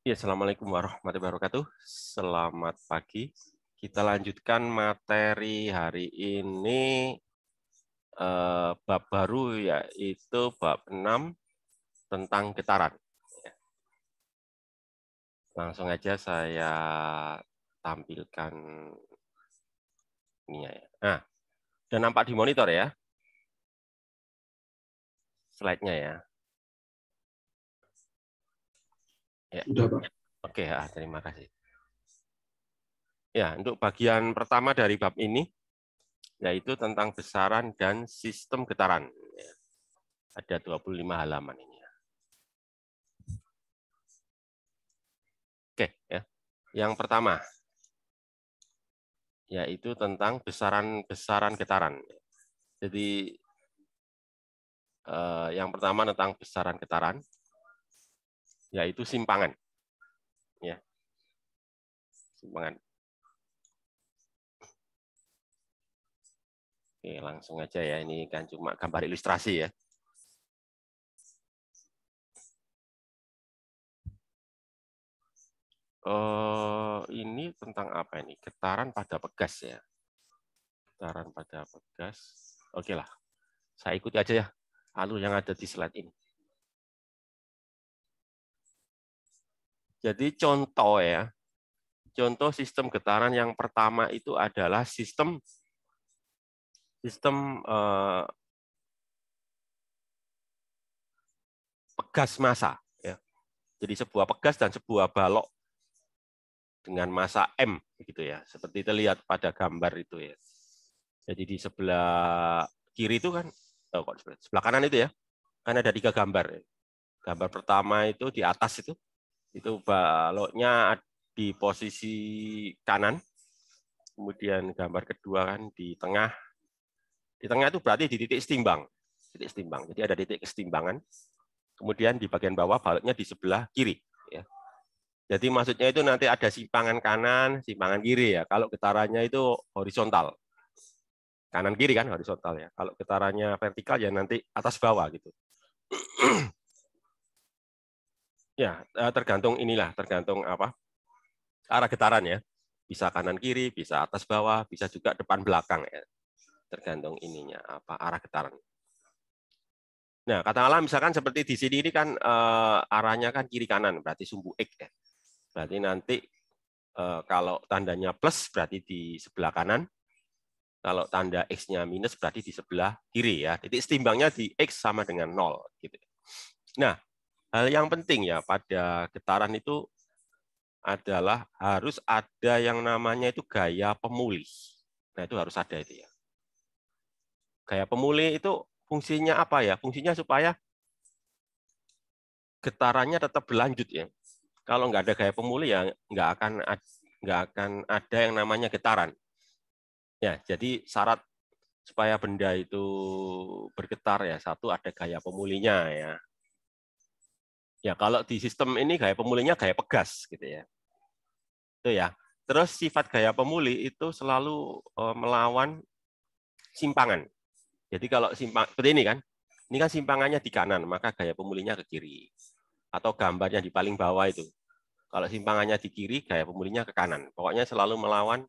Ya, Assalamualaikum warahmatullahi wabarakatuh. Selamat pagi. Kita lanjutkan materi hari ini bab baru, yaitu bab 6 tentang getaran. Langsung aja saya tampilkan ini ya. Nah, sudah nampak di monitor ya slide-nya ya. Ya. Sudah, Pak. Oke, terima kasih. Ya, untuk bagian pertama dari bab ini yaitu tentang besaran dan sistem getaran. Ada 25 halaman ini. Oke, ya. Yang pertama yaitu tentang besaran-besaran getaran. Jadi yang pertama tentang besaran getaran, yaitu simpangan. Ya, simpangan. Oke, langsung aja ya. Ini kan cuma gambar ilustrasi ya. Ini tentang apa ini? Getaran pada pegas ya. Getaran pada pegas. Oke lah, saya ikuti aja ya alur yang ada di slide ini. Jadi contoh ya, contoh sistem getaran yang pertama itu adalah sistem pegas massa. Ya. Jadi sebuah pegas dan sebuah balok dengan massa M, begitu ya. Seperti terlihat pada gambar itu ya. Jadi di sebelah kiri itu kan, sebelah kanan itu ya, kan ada 3 gambar. Gambar pertama itu di atas itu baloknya di posisi kanan. Kemudian gambar kedua kan di tengah. Di tengah itu berarti di titik setimbang. Titik setimbang. Jadi ada titik kesetimbangan. Kemudian di bagian bawah baloknya di sebelah kiri. Ya. Jadi maksudnya itu nanti ada simpangan kanan, simpangan kiri ya. Kalau getarannya itu horizontal. Kanan kiri kan horizontal ya. Kalau getarannya vertikal ya nanti atas bawah gitu. Ya, tergantung apa? Arah getaran ya. Bisa kanan kiri, bisa atas bawah, bisa juga depan belakang ya. Tergantung ininya apa arah getaran. Nah, katakanlah misalkan seperti di sini ini kan arahnya kan kiri kanan, berarti sumbu X ya. Berarti nanti kalau tandanya plus berarti di sebelah kanan, kalau tanda X-nya minus berarti di sebelah kiri ya. Titik setimbangnya di X sama dengan 0 gitu. Nah, hal yang penting ya pada getaran itu adalah harus ada yang namanya itu gaya pemulih. Nah, itu harus ada itu ya. Gaya pemulih itu fungsinya apa ya? Fungsinya supaya getarannya tetap berlanjut ya. Kalau nggak ada gaya pemulih ya nggak akan ada yang namanya getaran. Ya, jadi syarat supaya benda itu bergetar ya satu ada gaya pemulihnya ya. Ya kalau di sistem ini gaya pemulihnya gaya pegas gitu ya. Itu ya. Terus sifat gaya pemulih itu selalu melawan simpangan. Jadi kalau seperti ini kan simpangannya di kanan, maka gaya pemulihnya ke kiri. Atau gambarnya di paling bawah itu. Kalau simpangannya di kiri, gaya pemulihnya ke kanan. Pokoknya selalu melawan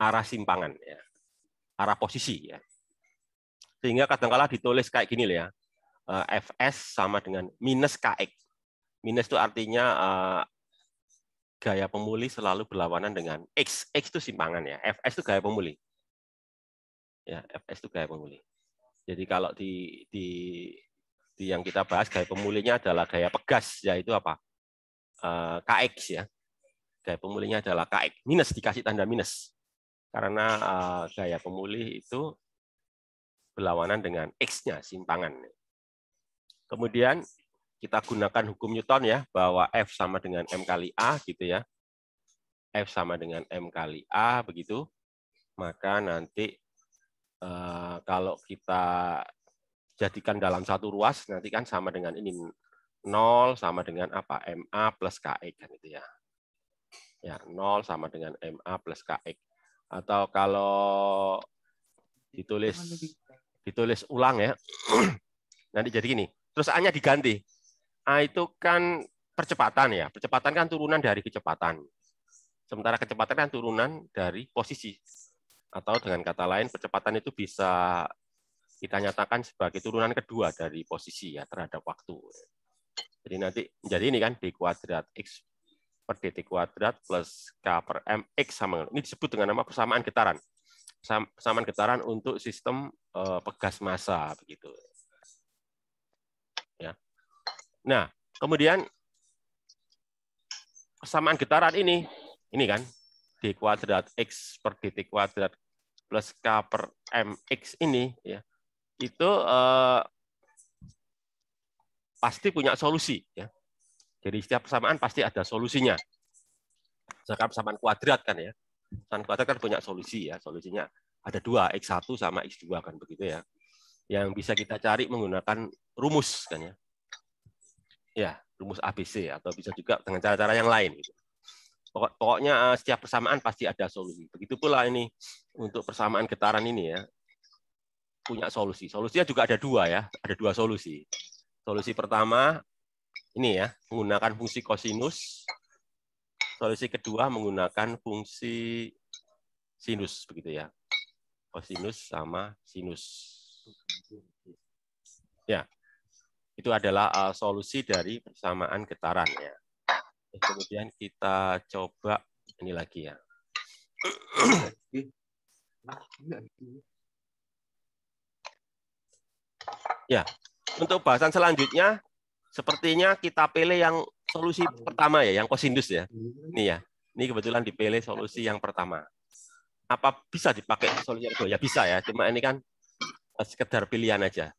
arah simpangan, ya, arah posisi. Ya. Sehingga kadang-kala ditulis kayak gini ya, Fs sama dengan minus Kx. Minus itu artinya gaya pemulih selalu berlawanan dengan X. X itu simpangan ya, Fs itu gaya pemulih. Ya, Fs itu gaya pemulih. Jadi kalau di yang kita bahas gaya pemulihnya adalah gaya pegas, yaitu apa? Kx ya. Gaya pemulihnya adalah Kx. Minus dikasih tanda minus. Karena gaya pemulih itu berlawanan dengan X-nya, simpangan. Kemudian kita gunakan hukum Newton ya, bahwa F sama dengan M kali A gitu ya. F sama dengan M kali A begitu. Maka nanti kalau kita jadikan dalam satu ruas nanti kan sama dengan ini 0 sama dengan apa? MA plus KX kan itu ya. Ya, 0 sama dengan MA plus KX. Atau kalau ditulis ulang ya. Nanti jadi gini. Terus A-nya diganti. A itu kan percepatan ya. Percepatan kan turunan dari kecepatan. Sementara kecepatan kan turunan dari posisi. Atau dengan kata lain, percepatan itu bisa kita nyatakan sebagai turunan kedua dari posisi ya terhadap waktu. Jadi nanti menjadi ini kan d kuadrat x per dt kuadrat plus k per m x sama. Ini disebut dengan nama persamaan getaran. Persamaan getaran untuk sistem pegas massa begitu. Ya. Nah, kemudian persamaan getaran ini kan d kuadrat x per dt kuadrat plus k per mx ini ya itu pasti punya solusi ya. Jadi setiap persamaan pasti ada solusinya. Misalkan persamaan kuadrat kan ya. Persamaan kuadrat kan punya solusi ya. Solusinya ada dua, x1 sama x2 kan begitu ya. Yang bisa kita cari menggunakan rumus kan ya. Ya, rumus ABC atau bisa juga dengan cara-cara yang lain gitu. Pokoknya setiap persamaan pasti ada solusi. Begitu pula ini untuk persamaan getaran ini ya. Punya solusi. Solusinya juga ada dua ya, ada dua solusi. Solusi pertama ini ya, menggunakan fungsi kosinus. Solusi kedua menggunakan fungsi sinus begitu ya. Kosinus sama sinus. Ya. Itu adalah solusi dari persamaan getaran ya. Kemudian kita coba ini lagi ya. Ya, untuk bahasan selanjutnya sepertinya kita pilih yang solusi pertama ya, yang kosinus ya. Ini ya. Ini kebetulan dipilih solusi yang pertama. Apa bisa dipakai solusi yang kedua? Ya bisa ya, cuma ini kan sekedar pilihan aja.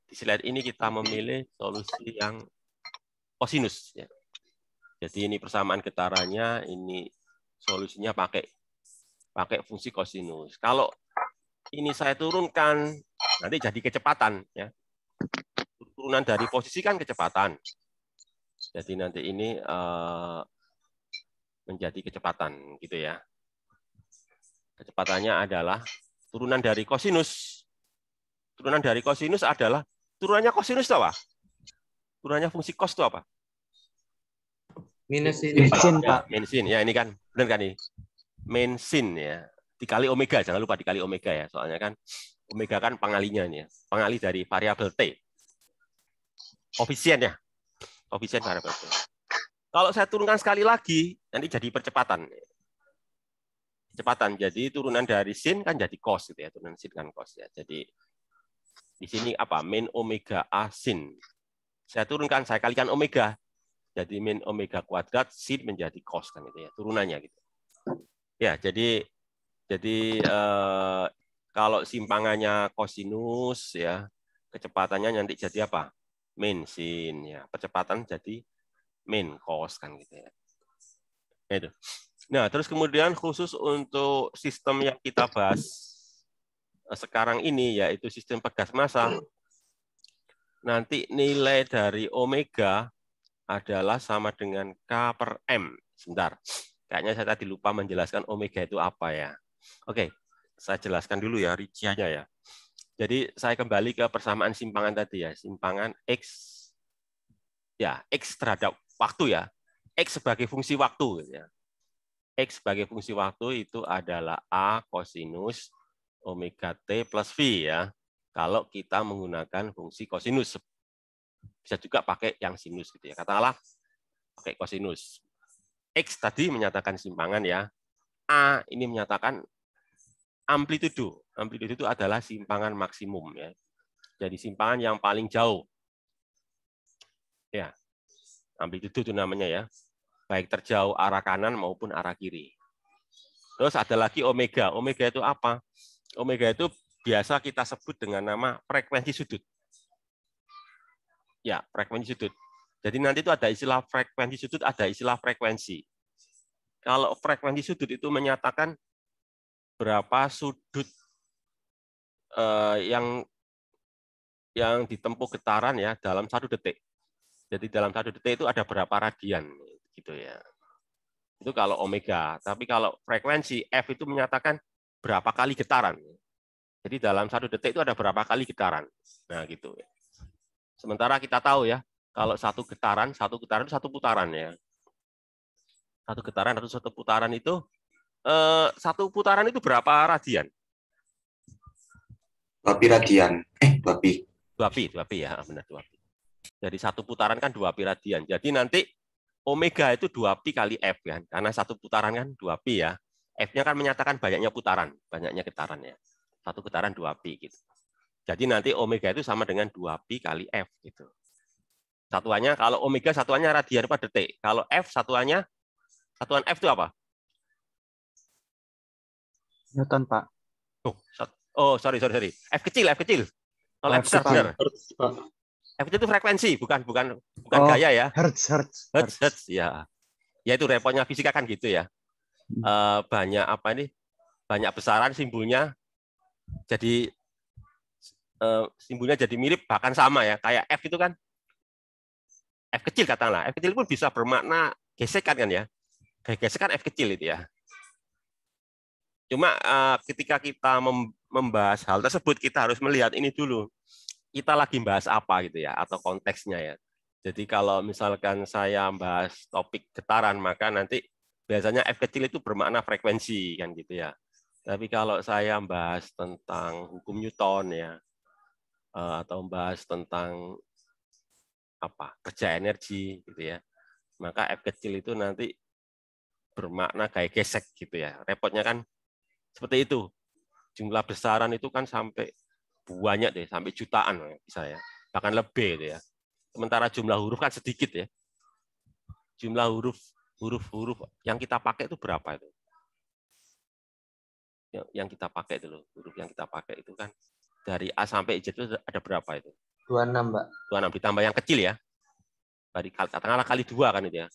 Di slide ini kita memilih solusi yang kosinus ya. Jadi ini persamaan getarannya, ini solusinya pakai fungsi kosinus. Kalau ini saya turunkan, nanti jadi kecepatan ya. Turunan dari posisi kan kecepatan. Jadi nanti ini menjadi kecepatan gitu ya. Kecepatannya adalah turunan dari kosinus. Turunan dari kosinus adalah turunannya kosinus itu apa? Turunannya fungsi cos itu apa? Minus sin, Pak. Min sin. Ya ini kan benar kan ini? Min sin ya. Dikali omega, jangan lupa dikali omega ya. Soalnya kan omega kan pengalinya ini ya. Pengali dari variabel T. Koefisien ya. Koefisien variabel T. Kalau saya turunkan sekali lagi, nanti jadi percepatan. Kecepatan. Jadi turunan dari sin kan jadi cos gitu ya. Turunan sin kan cos ya. Jadi di sini apa? Min omega A sin. Saya turunkan, saya kalikan omega. Jadi min omega kuadrat sin menjadi cos kan itu ya. Turunannya gitu. Ya, jadi kalau simpangannya kosinus ya, kecepatannya nanti jadi apa? Min sin ya. Percepatan jadi min cos kan gitu ya. Itu. Nah, terus kemudian khusus untuk sistem yang kita bahas sekarang ini, yaitu sistem pegas massa, nanti nilai dari omega adalah sama dengan K per M. Sebentar, kayaknya saya tadi lupa menjelaskan omega itu apa ya. Oke, saya jelaskan dulu ya rinciannya ya. Jadi saya kembali ke persamaan simpangan tadi ya, simpangan X, ya X terhadap waktu ya, X sebagai fungsi waktu ya. X sebagai fungsi waktu itu adalah A kosinus omega T plus V ya. Kalau kita menggunakan fungsi kosinus. Bisa juga pakai yang sinus gitu ya. Katakanlah pakai kosinus. X tadi menyatakan simpangan ya. A ini menyatakan amplitudo. Amplitudo itu adalah simpangan maksimum ya. Jadi simpangan yang paling jauh. Ya. Amplitudo itu namanya ya. Baik terjauh arah kanan maupun arah kiri. Terus ada lagi omega. Omega itu apa? Omega itu biasa kita sebut dengan nama frekuensi sudut. Ya, frekuensi sudut. Jadi nanti itu ada istilah frekuensi sudut, ada istilah frekuensi. Kalau frekuensi sudut itu menyatakan berapa sudut yang ditempuh getaran ya dalam 1 detik. Jadi dalam 1 detik itu ada berapa radian gitu ya. Itu kalau omega. Tapi kalau frekuensi F itu menyatakan berapa kali getaran. Jadi dalam 1 detik itu ada berapa kali getaran. Nah gitu. Sementara kita tahu ya, Kalau satu getaran itu satu putaran ya. Satu getaran atau satu putaran itu satu putaran itu berapa radian? 2 pi radian. 2 pi. 2 pi ya, benar 2 pi. Jadi satu putaran kan 2 pi radian. Jadi nanti omega itu 2 pi kali F kan. Karena satu putaran kan 2 pi ya. F-nya kan menyatakan banyaknya putaran, banyaknya getaran ya. Satu getaran 2 pi gitu. Jadi nanti omega itu sama dengan 2 pi kali F gitu. Satuannya kalau omega satuannya radian per detik. Kalau F satuan F itu apa? Newton, Pak. Oh, sorry. F kecil. Kalau F besar benar. F kecil itu frekuensi, bukan gaya ya. Hertz. Ya. Ya itu repotnya fisika kan gitu ya. Banyak banyak besaran simbolnya. Jadi simbolnya jadi mirip bahkan sama ya. Kayak F itu kan F kecil katakanlah. F kecil pun bisa bermakna gesekan kan ya. Gesekan F kecil itu ya. Cuma ketika kita membahas hal tersebut kita harus melihat ini dulu. Kita lagi bahas apa gitu ya atau konteksnya ya. Jadi kalau misalkan saya bahas topik getaran maka nanti biasanya F kecil itu bermakna frekuensi kan gitu ya. Tapi kalau saya bahas tentang hukum Newton ya atau bahas tentang kerja energi gitu ya. Maka F kecil itu nanti bermakna kayak gesek gitu ya. Repotnya kan seperti itu. Jumlah besaran itu kan sampai banyak deh, sampai jutaan bisa ya. Bahkan lebih itu ya. Sementara jumlah huruf kan sedikit ya. Jumlah huruf yang kita pakai itu berapa itu? Yang kita pakai itu loh, huruf yang kita pakai itu kan dari A sampai Z itu ada berapa itu? 26, Mbak. 26 ditambah yang kecil ya. Dari katakanlah kali 2 kan itu ya.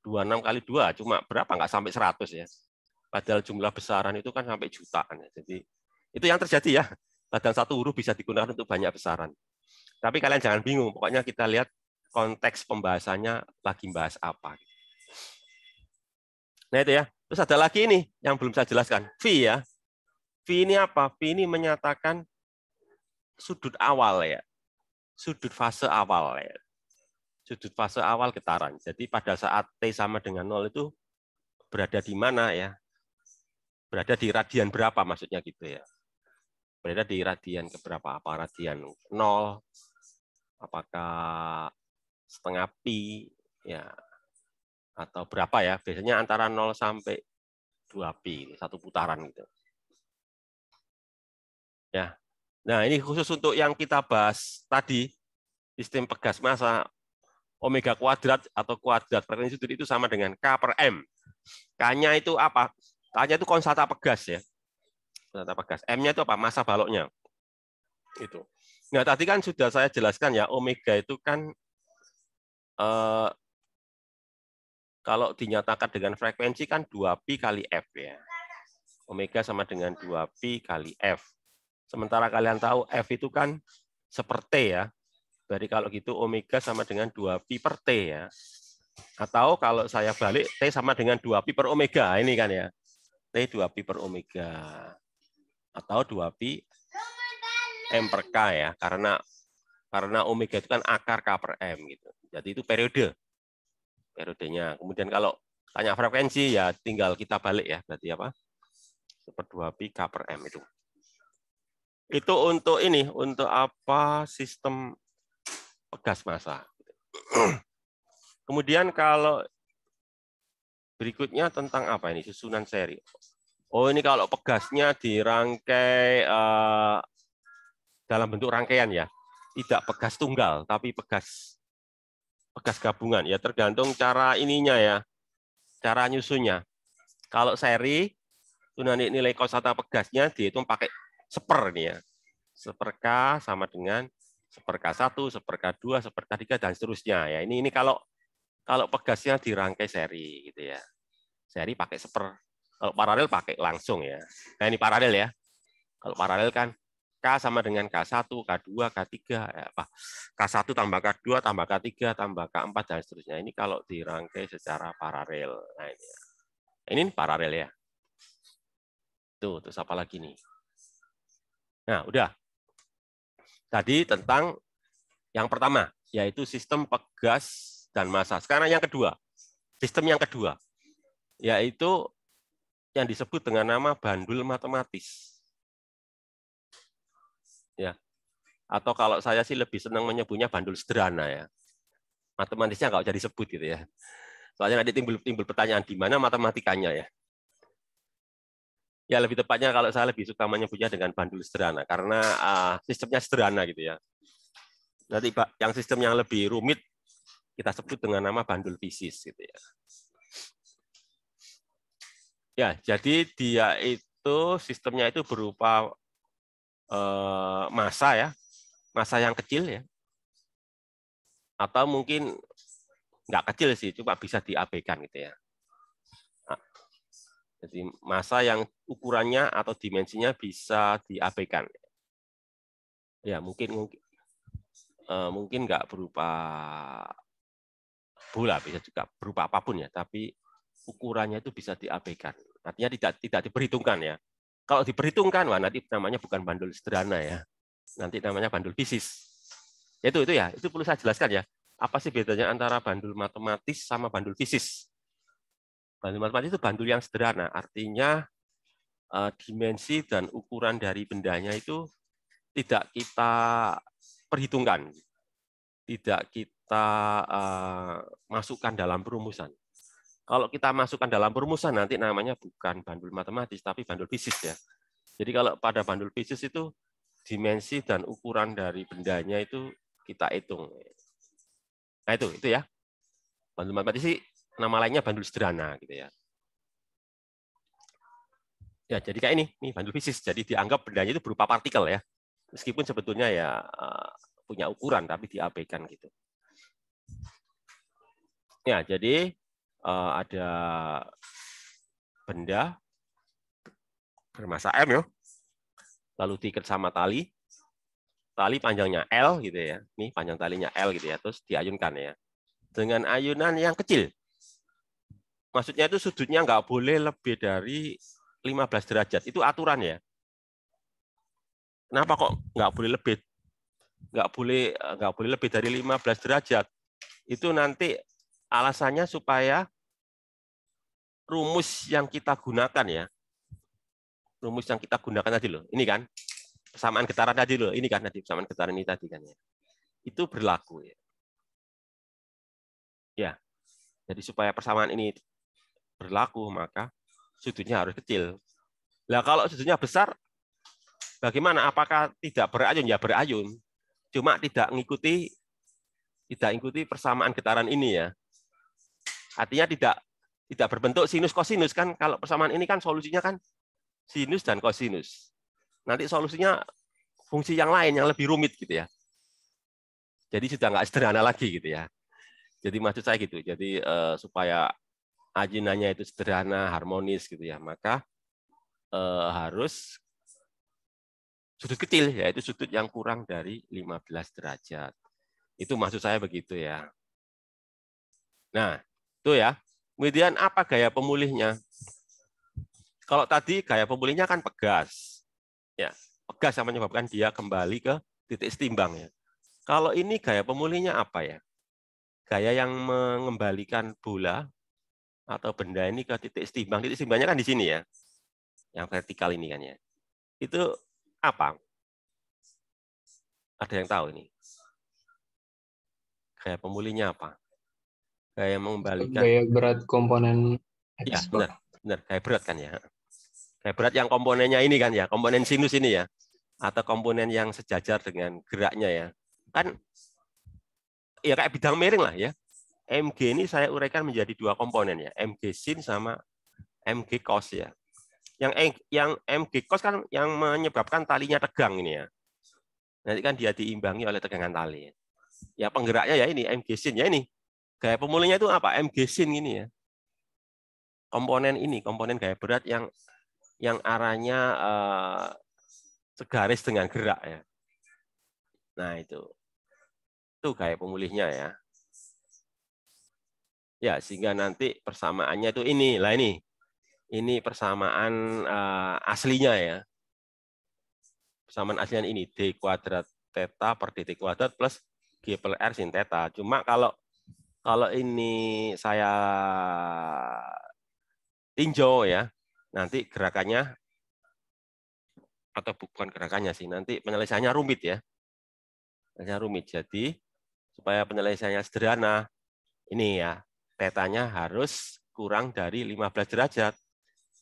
26 kali 2 cuma berapa? Nggak sampai 100 ya. Padahal jumlah besaran itu kan sampai jutaan ya. Jadi itu yang terjadi ya. Padahal satu huruf bisa digunakan untuk banyak besaran. Tapi kalian jangan bingung, pokoknya kita lihat konteks pembahasannya lagi bahas apa. Nah itu ya. Terus ada lagi ini yang belum saya jelaskan. V ya. V ini apa? V ini menyatakan sudut awal ya. Sudut fase awal ya. Sudut fase awal getaran. Jadi pada saat T sama dengan 0 itu berada di mana ya? Berada di radian berapa maksudnya gitu ya. Berada di radian keberapa? Apa radian 0? Apakah setengah pi ya atau berapa ya? Biasanya antara 0 sampai 2 pi, satu putaran gitu. Ya. Nah, ini khusus untuk yang kita bahas tadi, sistem pegas massa omega kuadrat atau kuadrat frekuensi sudut itu sama dengan K per M. K-nya itu apa? K-nya itu konstanta pegas ya. Konstanta pegas. M-nya itu apa? Massa baloknya. Itu. Nah, tadi kan sudah saya jelaskan ya, omega itu kan kalau dinyatakan dengan frekuensi kan 2 pi kali F ya. Omega sama dengan 2 pi kali F. Sementara kalian tahu F itu kan seperti ya. Jadi kalau gitu omega sama dengan 2 pi per T ya. Atau kalau saya balik T sama dengan 2 pi per omega. Ini kan ya. T 2 pi per omega. Atau 2 pi M per K ya. Karena omega itu kan akar K per M gitu. Jadi itu periodenya. Kemudian kalau tanya frekuensi ya tinggal kita balik ya. Berarti apa? Super 2 pi K per M itu. Itu untuk ini, untuk apa? Sistem pegas massa. Kemudian kalau berikutnya tentang apa ini? Susunan seri. Oh, ini kalau pegasnya dirangkai dalam bentuk rangkaian ya. Tidak pegas tunggal, tapi pegas gabungan. Ya tergantung cara ininya ya. Cara nyusunnya. Kalau seri, itu nanti nilai konstanta pegasnya dihitung pakai seper nih ya. Seper K sama dengan seper K1, seper K2, seper K3 dan seterusnya ya. Ini kalau pegasnya dirangkai seri gitu ya. Seri pakai seper. Kalau paralel pakai langsung ya. Nah, ini paralel ya. Kalau paralel kan K sama dengan K1, K2, K3 ya apa? K1 tambah K2 tambah K3 tambah K4 dan seterusnya. Ini kalau dirangkai secara paralel. Nah, ini paralel ya. Tuh, terus apa lagi nih? Nah, udah. Tadi tentang yang pertama, yaitu sistem pegas dan massa. Sekarang yang kedua, sistem yang kedua, yaitu yang disebut dengan nama bandul matematis. Ya. Atau kalau saya sih lebih senang menyebutnya bandul sederhana ya. Matematisnya nggak usah disebut gitu ya. Soalnya nanti timbul pertanyaan di mana matematikanya ya. Ya lebih tepatnya kalau saya lebih suka menyebutnya dengan bandul sederhana karena sistemnya sederhana gitu ya. Nanti yang sistem yang lebih rumit kita sebut dengan nama bandul fisis gitu ya. Ya, jadi dia itu sistemnya itu berupa massa ya, massa yang kecil ya, atau mungkin nggak kecil sih, cuma bisa diabaikan gitu ya. Nah, jadi massa yang ukurannya atau dimensinya bisa diabaikan. Ya, mungkin nggak berupa bola, bisa juga berupa apapun ya, tapi ukurannya itu bisa diabaikan. Artinya tidak diperhitungkan ya. Kalau diperhitungkan, wah nanti namanya bukan bandul sederhana ya. Nanti namanya bandul fisis. Itu ya, itu perlu saya jelaskan ya. Apa sih bedanya antara bandul matematis sama bandul fisis? Bandul matematis itu bandul yang sederhana, artinya dimensi dan ukuran dari bendanya itu tidak kita perhitungkan, tidak kita masukkan dalam perumusan. Kalau kita masukkan dalam perumusan nanti namanya bukan bandul matematis tapi bandul fisis ya. Jadi kalau pada bandul fisis itu dimensi dan ukuran dari bendanya itu kita hitung. Nah itu ya. Bandul matematis sih nama lainnya bandul sederhana gitu ya. Ya jadi kayak ini bandul fisis. Jadi dianggap bendanya itu berupa partikel ya. Meskipun sebetulnya ya punya ukuran tapi diabaikan gitu. Ya jadi ada benda bermassa M ya, lalu diikat sama tali panjangnya L gitu ya, ini panjang talinya L gitu ya, terus diayunkan ya, dengan ayunan yang kecil. Maksudnya itu sudutnya nggak boleh lebih dari 15 derajat, itu aturan ya. Kenapa kok nggak boleh lebih dari 15 derajat? Itu nanti alasannya supaya rumus yang kita gunakan ya, rumus yang kita gunakan tadi loh, ini kan persamaan getaran tadi loh, ini kan tadi persamaan getaran ini tadi kan ya, itu berlaku ya. Ya, jadi supaya persamaan ini berlaku maka sudutnya harus kecil. Nah kalau sudutnya besar, bagaimana? Apakah tidak berayun? Ya berayun, cuma tidak mengikuti persamaan getaran ini ya. Artinya tidak berbentuk sinus kosinus kan, kalau persamaan ini kan solusinya kan sinus dan kosinus. Nanti solusinya fungsi yang lain yang lebih rumit gitu ya. Jadi sudah nggak sederhana lagi gitu ya. Jadi maksud saya gitu. Jadi supaya ayunannya itu sederhana, harmonis gitu ya, maka harus sudut kecil, yaitu sudut yang kurang dari 15 derajat. Itu maksud saya begitu ya. Nah, itu ya. Kemudian apa gaya pemulihnya? Kalau tadi gaya pemulihnya kan pegas. Ya, pegas yang menyebabkan dia kembali ke titik setimbang ya. Kalau ini gaya pemulihnya apa ya? Gaya yang mengembalikan bola atau benda ini ke titik setimbang. Titik setimbangnya kan di sini ya. Yang vertikal ini kan ya. Itu apa? Ada yang tahu ini? Gaya pemulihnya apa? Gaya mengembalikan. Gaya berat komponen X. Ya, benar. Gaya berat kan ya. Gaya berat yang komponennya ini kan ya, komponen sinus ini ya. Atau komponen yang sejajar dengan geraknya ya. Kan ya kayak bidang miring lah ya. Mg ini saya uraikan menjadi dua komponen ya, Mg sin sama Mg cos ya. Yang Mg cos kan yang menyebabkan talinya tegang ini ya. Nanti kan dia diimbangi oleh tegangan tali. Ya penggeraknya ya ini Mg sin ya ini. Gaya pemulihnya itu apa? Mg sin ini ya. Komponen ini, komponen gaya berat yang arahnya segaris dengan gerak ya. Nah itu gaya pemulihnya ya. Ya sehingga nanti persamaannya itu ini lah ini persamaan aslinya ya. Persamaan aslinya ini d kuadrat theta per dt kuadrat plus G per R sin theta. Cuma kalau ini saya tinjau ya, nanti gerakannya, atau bukan gerakannya sih, nanti penyelesaiannya rumit ya. Penyelesaiannya rumit. Jadi supaya penyelesaiannya sederhana, ini ya, tetanya harus kurang dari 15 derajat.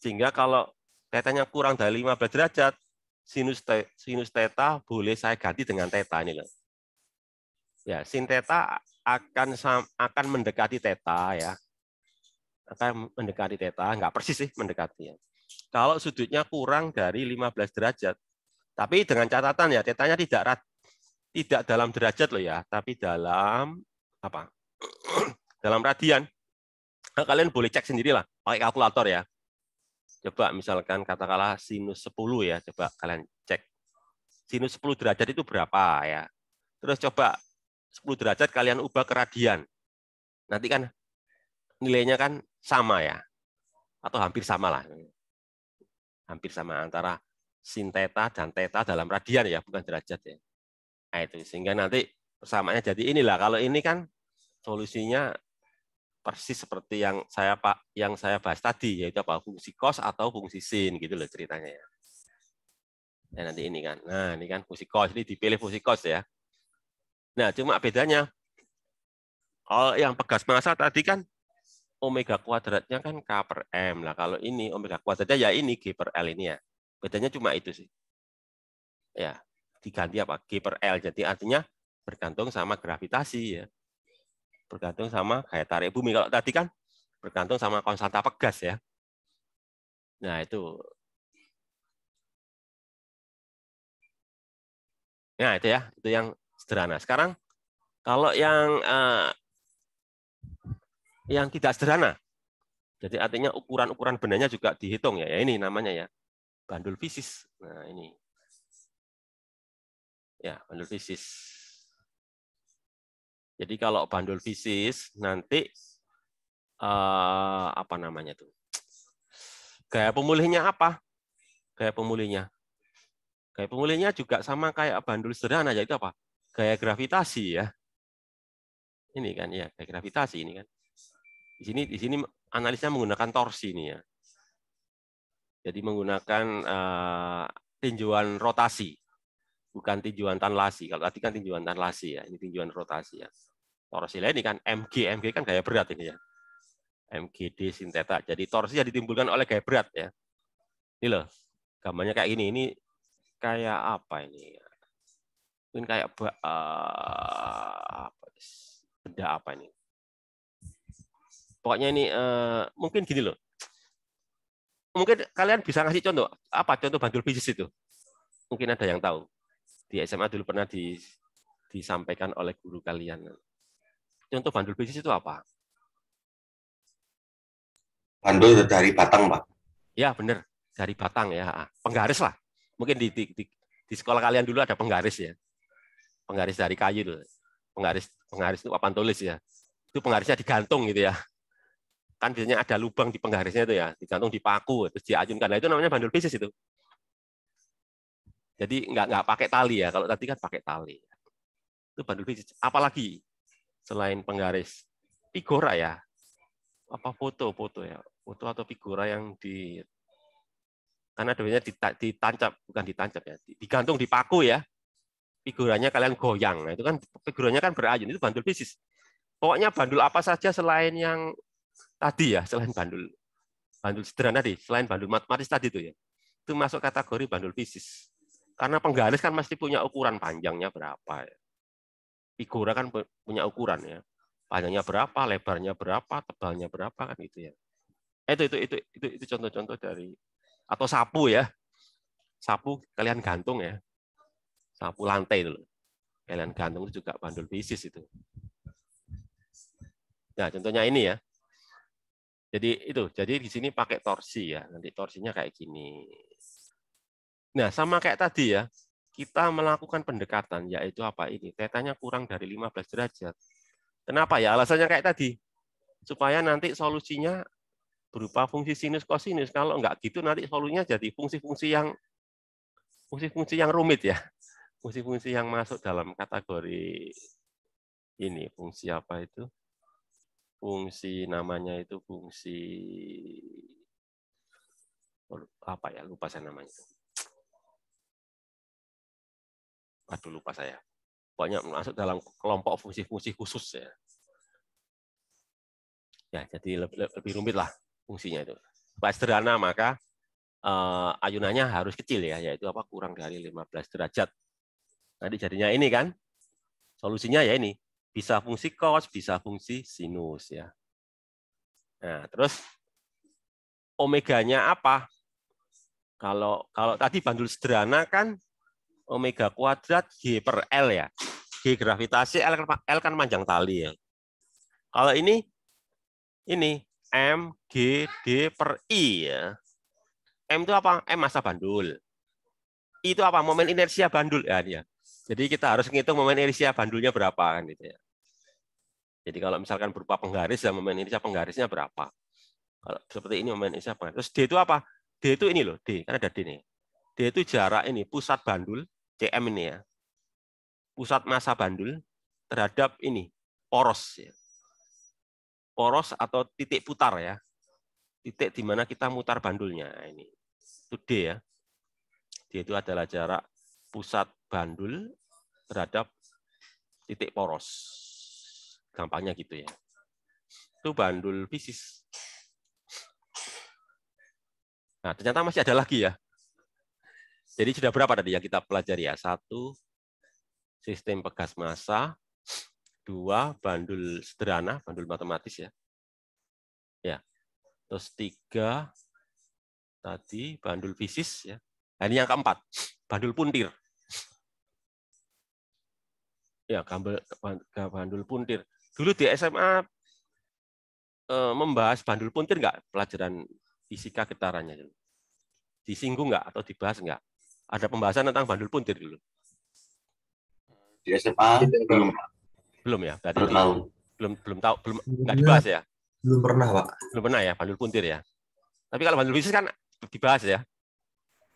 Sehingga kalau tetanya kurang dari 15 derajat, sinus theta boleh saya ganti dengan theta ini loh. Ya, sin theta akan mendekati theta ya. Akan mendekati theta, nggak persis sih mendekati ya. Kalau sudutnya kurang dari 15 derajat. Tapi dengan catatan ya, tetanya tidak dalam derajat loh ya, tapi dalam apa? Dalam radian. Nah, kalian boleh cek sendirilah pakai kalkulator ya. Coba misalkan katakanlah sinus 10 ya, coba kalian cek. Sinus 10 derajat itu berapa ya? Terus coba 10 derajat kalian ubah ke radian. Nanti kan nilainya kan sama ya. Atau hampir sama lah. Hampir sama antara sin theta dan theta dalam radian ya, bukan derajat ya. Nah, itu sehingga nanti persamaannya jadi inilah. Kalau ini kan solusinya persis seperti yang saya bahas tadi, yaitu apa, fungsi cos atau fungsi sin gitu loh ceritanya ya. Nah, nanti ini kan. Nah, ini kan fungsi cos, ini dipilih fungsi cos ya. Nah, cuma bedanya kalau yang pegas massa tadi kan omega kuadratnya kan K per M. Lah kalau ini omega kuadratnya ya ini G per L ini ya. Bedanya cuma itu sih. Ya, diganti apa? G per L. Jadi artinya bergantung sama gravitasi ya. Bergantung sama gaya tarik bumi. Kalau tadi kan bergantung sama konstanta pegas ya. Nah, itu. Nah, itu ya, itu yang sederhana. Sekarang kalau yang tidak sederhana. Jadi artinya ukuran-ukuran benarnya juga dihitung ya. Ya ini namanya ya. Bandul fisis. Nah, ini. Ya, bandul fisis. Jadi kalau bandul fisis nanti apa namanya tuh? Gaya pemulihnya apa? Gaya pemulihnya. Gaya pemulihnya juga sama kayak bandul sederhana, yaitu apa? Gaya gravitasi ya. Ini kan ya, gaya gravitasi ini kan. Di sini analisnya menggunakan torsi ini ya. Jadi menggunakan tinjauan rotasi, bukan tinjauan tanlasi. Kalau tadi kan tinjauan tanlasi ya, ini tinjauan rotasi ya. Torsi lain ini kan mg kan gaya berat ini ya. MGD sin theta. Jadi torsi yang ditimbulkan oleh gaya berat ya. Ini loh, gambarnya kayak gini. Ini kayak apa ini? Mungkin kayak benda apa ini? Pokoknya ini mungkin gini loh. Mungkin kalian bisa ngasih contoh. Apa contoh bandul fisis itu? Mungkin ada yang tahu. Di SMA dulu pernah disampaikan oleh guru kalian. Contoh bandul fisis itu apa? Bandul dari batang, Pak. Ya, benar. Dari batang ya. Penggaris lah. Mungkin di sekolah kalian dulu ada penggaris ya. Penggaris dari kayu tuh. Penggaris itu papan tulis ya. Itu penggarisnya digantung gitu ya. Kan biasanya ada lubang di penggarisnya itu ya, digantung di paku terus diajunkan. Nah, itu namanya bandul fisis itu. Jadi nggak pakai tali ya. Kalau tadi kan pakai tali. Itu bandul fisis. Apalagi selain penggaris, figura ya. Apa foto ya. Foto atau figura yang karena biasanya ditancap, bukan ditancap ya, digantung di paku ya. Figuranya kalian goyang. Nah, itu kan figuranya kan berayun, itu bandul fisis. Pokoknya bandul apa saja selain yang tadi ya, selain bandul sederhana tadi, selain bandul matematis tadi itu ya. Itu masuk kategori bandul fisis. Karena penggaris kan mesti punya ukuran panjangnya berapa ya. Figura kan punya ukuran ya. Panjangnya berapa, lebarnya berapa, tebalnya berapa kan gitu ya. Itu contoh-contoh dari atau sapu ya. Sapu kalian gantung ya. Sapu lantai dulu. Kalian gantung itu juga bandul fisis itu. Nah, contohnya ini ya. Jadi di sini pakai torsi ya. Nanti torsinya kayak gini. Nah, sama kayak tadi ya. Kita melakukan pendekatan yaitu apa ini? Tetanya kurang dari 15 derajat. Kenapa ya? Alasannya kayak tadi. Supaya nanti solusinya berupa fungsi sinus kosinus. Kalau enggak gitu nanti solusinya jadi fungsi-fungsi yang rumit ya. Fungsi-fungsi yang masuk dalam kategori ini fungsi apa itu? Fungsi namanya itu fungsi apa ya? Lupa saya namanya. Aduh, lupa saya. Pokoknya masuk dalam kelompok fungsi-fungsi khusus ya. Ya, jadi lebih rumit lah fungsinya itu. Supaya sederhana maka ayunannya harus kecil ya, yaitu apa? Kurang dari 15 derajat. Nanti jadinya ini kan. Solusinya ya ini. Bisa fungsi cos, bisa fungsi sinus ya. Nah, terus omeganya apa? Kalau tadi bandul sederhana kan omega kuadrat G per L ya. G gravitasi, L kan panjang tali ya. Kalau ini M, G, D per I ya. M itu apa? M masa bandul. I itu apa? Momen inersia bandul. Ya, dia. Jadi kita harus menghitung momen inersia bandulnya berapa kan gitu ya. Jadi kalau misalkan berupa penggaris, ya momen inersia penggarisnya berapa? Kalau seperti ini momen inersia penggaris. Terus D itu apa? D itu ini loh, D. Kan ada D nih. D itu jarak ini, pusat bandul, CM ini ya. Pusat massa bandul terhadap ini, poros ya. Poros atau titik putar ya. Titik di mana kita mutar bandulnya. Nah, ini. Itu D ya. D itu adalah jarak pusat bandul terhadap titik poros. Gampangnya gitu ya. Itu bandul fisis. Nah, ternyata masih ada lagi ya. Jadi sudah berapa tadi yang kita pelajari ya? 1, sistem pegas massa. 2, bandul sederhana, bandul matematis ya. Ya. Terus 3, tadi bandul fisis ya. Nah, ini yang keempat, bandul puntir. Ya, bandul puntir. Dulu di SMA membahas bandul puntir nggak? Pelajaran fisika getarannya. Disinggung nggak atau dibahas nggak? Ada pembahasan tentang bandul puntir dulu. Di SMA belum. Belum ya? Berarti Belum tahu. belum tahu, belum nggak dibahas ya? Belum pernah, Pak. Belum pernah ya bandul puntir ya. Tapi kalau bandul fisis kan dibahas ya.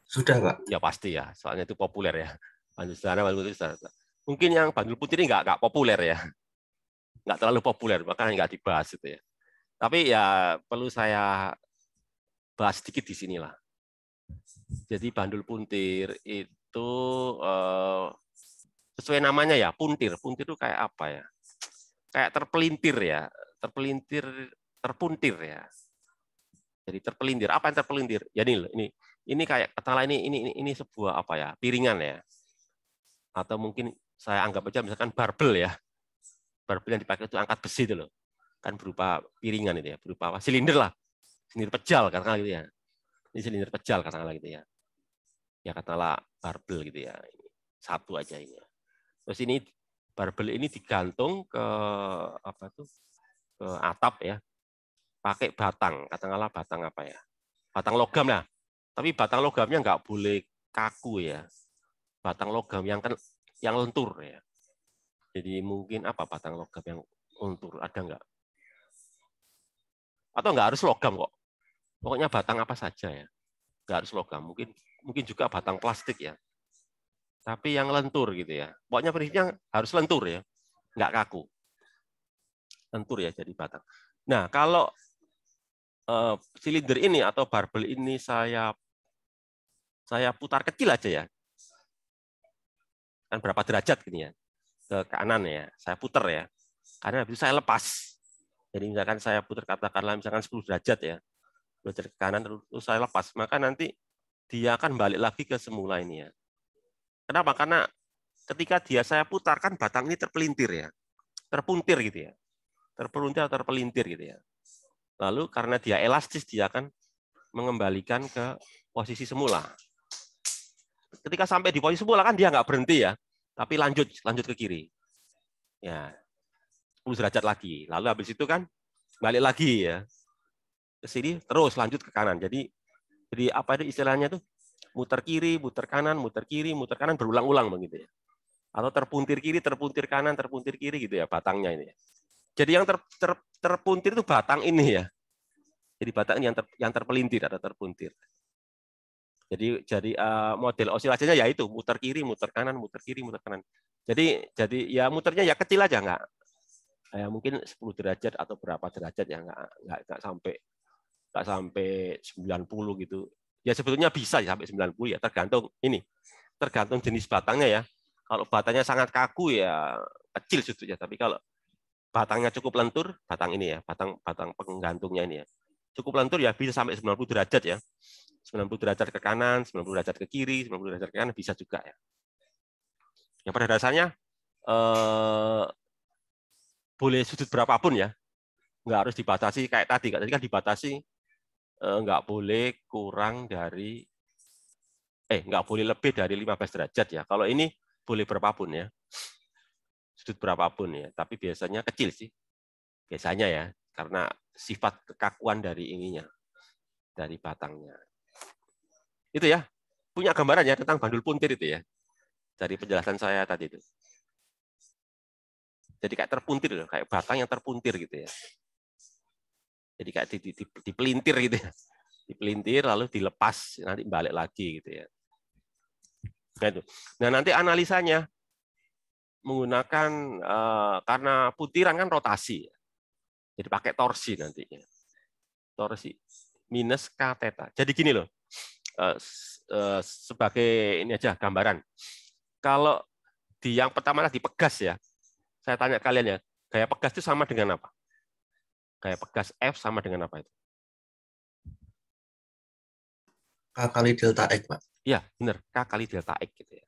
Sudah, Pak. Ya pasti ya, soalnya itu populer ya. Bandul sederhana, bandul puntir sederhana. Mungkin yang bandul puntir ini nggak populer ya. Nggak terlalu populer, makanya nggak dibahas itu ya. Tapi ya perlu saya bahas sedikit di sinilah. Jadi bandul puntir itu sesuai namanya ya, puntir. Puntir itu kayak apa ya? Kayak terpelintir ya, terpuntir ya. Jadi terpelintir. Apa yang terpelintir? Ya ini kayak katakanlah ini sebuah apa ya? Piringan ya. Atau mungkin saya anggap aja misalkan barbel ya. Barbel yang dipakai itu angkat besi itu loh. Kan berupa piringan itu ya, berupa apa? Silinder lah. Silinder pejal katakanlah gitu ya. Ini silinder pejal katakanlah gitu ya. Ya katakanlah barbel gitu ya. Satu aja ini. Terus ini barbel ini digantung ke apa tuh? Ke atap ya. Pakai batang, katakanlah batang apa ya? Batang logam lah. Tapi batang logamnya nggak boleh kaku ya. Batang logam yang lentur ya. Jadi mungkin apa batang logam yang lentur, ada nggak? Atau nggak harus logam kok. Pokoknya batang apa saja ya. Nggak harus logam. Mungkin juga batang plastik ya. Tapi yang lentur gitu ya. Pokoknya prinsipnya harus lentur ya. Nggak kaku. Lentur ya jadi batang. Nah, kalau silinder ini atau barbel ini saya putar kecil aja ya. Kan berapa derajat gini ya. Ke kanan ya. Saya putar ya. Karena habis itu saya lepas. Jadi misalkan saya putar katakanlah misalkan 10 derajat ya. Derajat ke kanan terus saya lepas, maka nanti dia akan balik lagi ke semula ini ya. Kenapa? Karena ketika saya putar kan batang ini terpelintir ya. Terpuntir gitu ya. Terpuntir atau terpelintir gitu ya. Lalu karena dia elastis dia akan mengembalikan ke posisi semula. Ketika sampai di posisi semula kan dia nggak berhenti ya, tapi lanjut ke kiri. Ya, 10 derajat lagi. Lalu habis itu kan balik lagi ya. Ke sini terus lanjut ke kanan. Jadi apa itu istilahnya tuh? Muter kiri, muter kanan berulang-ulang begitu ya. Atau terpuntir kiri, terpuntir kanan, terpuntir kiri gitu ya batangnya ini. Jadi yang terpuntir itu batang ini ya. Jadi batang ini yang terpelintir atau terpuntir. Jadi model osilasinya ya itu muter kiri, muter kanan, muter kiri, muter kanan. Jadi ya muternya ya kecil aja, nggak Ya, mungkin 10 derajat atau berapa derajat ya, nggak sampai 90 gitu. Ya sebetulnya bisa ya sampai 90 ya, tergantung jenis batangnya ya. Kalau batangnya sangat kaku ya kecil sudutnya, tapi kalau batangnya cukup lentur, batang ini ya, batang penggantungnya ini ya, cukup lentur ya bisa sampai 90 derajat ya. 90 derajat ke kanan, 90 derajat ke kiri, 90 derajat ke kanan bisa juga ya. Yang pada dasarnya boleh sudut berapapun ya, nggak harus dibatasi kayak tadi. Tadi kan dibatasi nggak boleh kurang dari nggak boleh lebih dari 15 derajat ya. Kalau ini boleh berapapun ya, sudut berapapun ya. Tapi biasanya kecil sih, biasanya ya, karena sifat kekakuan dari ininya, dari batangnya. Itu ya, punya gambaran ya tentang bandul puntir itu ya, dari penjelasan saya tadi itu. Jadi kayak terpuntir, kayak batang yang terpuntir gitu ya. Jadi kayak dipelintir gitu ya. Dipelintir lalu dilepas, nanti balik lagi gitu ya. Nah, itu. Nah nanti analisanya menggunakan, karena puntiran kan rotasi. Jadi pakai torsi nantinya. Torsi minus K theta. Jadi gini loh, sebagai ini aja gambaran. Kalau di yang pertama tadi pegas ya, saya tanya kalian ya, gaya pegas itu sama dengan apa? Gaya pegas F sama dengan apa itu? K kali delta X, Pak. Ya, benar. K kali delta X gitu ya.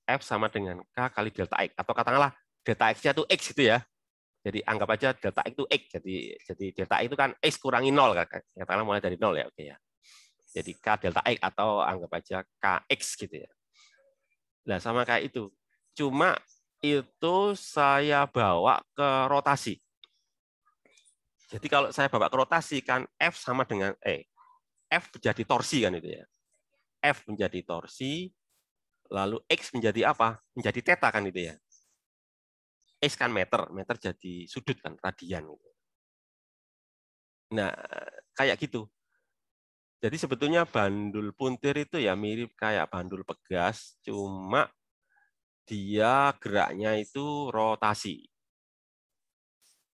F sama dengan K kali delta X. Atau katakanlah delta X-nya itu X gitu ya. Jadi anggap aja delta X itu X. Jadi delta X itu kan X kurangi 0. Katakanlah mulai dari 0 ya. Oke ya. Jadi K delta X atau anggap aja KX gitu ya. Nah, sama kayak itu. Cuma itu saya bawa ke rotasi. Jadi kalau saya bawa ke rotasi kan F sama dengan F menjadi torsi kan itu ya. F menjadi torsi, lalu X menjadi apa? Menjadi theta kan itu ya. X kan meter, meter jadi sudut kan, radian. Nah, kayak gitu. Jadi sebetulnya bandul puntir itu ya mirip kayak bandul pegas, cuma dia geraknya itu rotasi.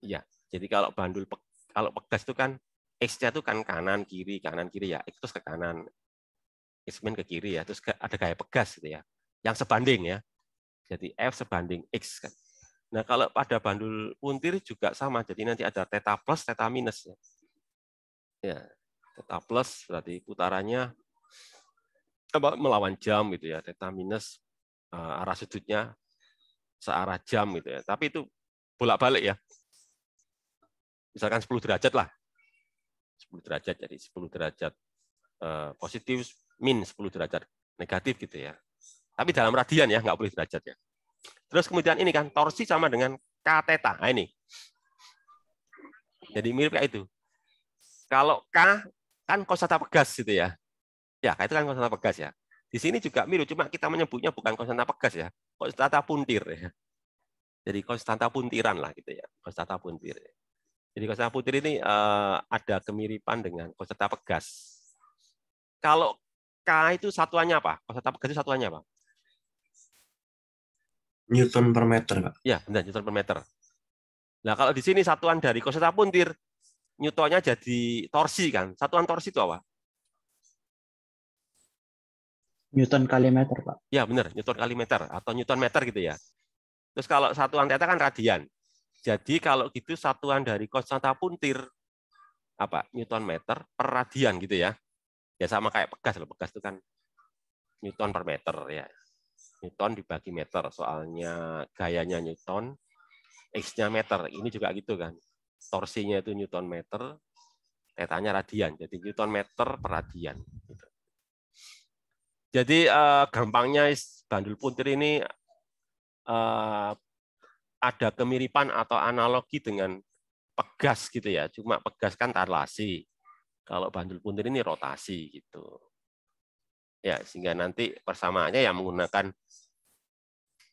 Ya, jadi kalau kalau pegas itu kan X-nya itu kan kanan kiri ya, X terus ke kanan, X-men ke kiri ya, terus ada gaya pegas gitu ya, yang sebanding ya. Jadi F sebanding X kan. Nah kalau pada bandul puntir juga sama, jadi nanti ada theta plus, theta minus ya. Ya, theta plus berarti putarannya melawan jam gitu ya, theta minus arah sudutnya searah jam gitu ya. Tapi itu bolak-balik ya. Misalkan 10 derajat lah. 10 derajat, jadi 10 derajat positif, min 10 derajat negatif gitu ya. Tapi dalam radian ya, nggak boleh derajat ya. Terus kemudian ini kan, torsi sama dengan K theta. Nah ini. Jadi mirip kayak itu. Kalau K kan konstanta pegas gitu ya. Ya, itu kan konstanta pegas ya. Di sini juga mirip, cuma kita menyebutnya bukan konstanta pegas ya, konstanta puntir ya. Jadi konstanta puntiran lah gitu ya, konstanta puntir. Jadi konstanta puntir ini ada kemiripan dengan konstanta pegas. Kalau K itu satuannya apa? Konstanta pegas itu satuannya apa? Newton per meter, Pak. Ya, benar, Newton per meter. Nah, kalau di sini satuan dari konstanta puntir, Newtonnya jadi torsi kan. Satuan torsi itu apa? Newton kali meter, Pak. Ya, benar, Newton kali meter atau Newton meter gitu ya. Terus kalau satuan theta kan radian. Jadi kalau gitu satuan dari konstanta puntir apa? Newton meter per radian gitu ya. Ya sama kayak pegas loh. Pegas itu kan Newton per meter ya. Newton dibagi meter, soalnya gayanya Newton, X-nya meter. Ini juga gitu kan. Torsinya itu Newton meter, tetanya radian. Jadi Newton meter per radian. Jadi gampangnya bandul puntir ini ada kemiripan atau analogi dengan pegas gitu ya. Cuma pegas kan tarlasi. Kalau bandul puntir ini rotasi gitu. Ya, sehingga nanti persamaannya yang menggunakan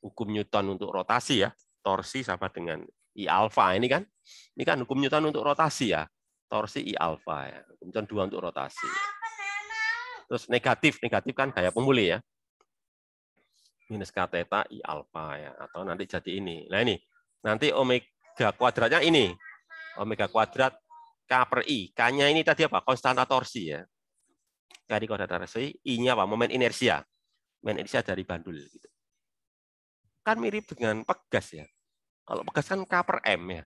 hukum Newton untuk rotasi ya. Torsi sama dengan I alfa ini kan hukum Newton untuk rotasi ya. Torsi I alfa ya. Hukum Newton 2 untuk rotasi. Terus negatif kan gaya pemulih ya. Minus K theta I alfa ya, atau nanti jadi ini. Nah ini nanti omega kuadratnya ini. Omega kuadrat K per I. K-nya ini tadi apa? Konstanta torsi ya. Jadi konstanta torsi, I-nya apa? Momen inersia. Momen inersia dari bandul. Gitu. Kan mirip dengan pegas ya. Kalau pegas kan K per M ya.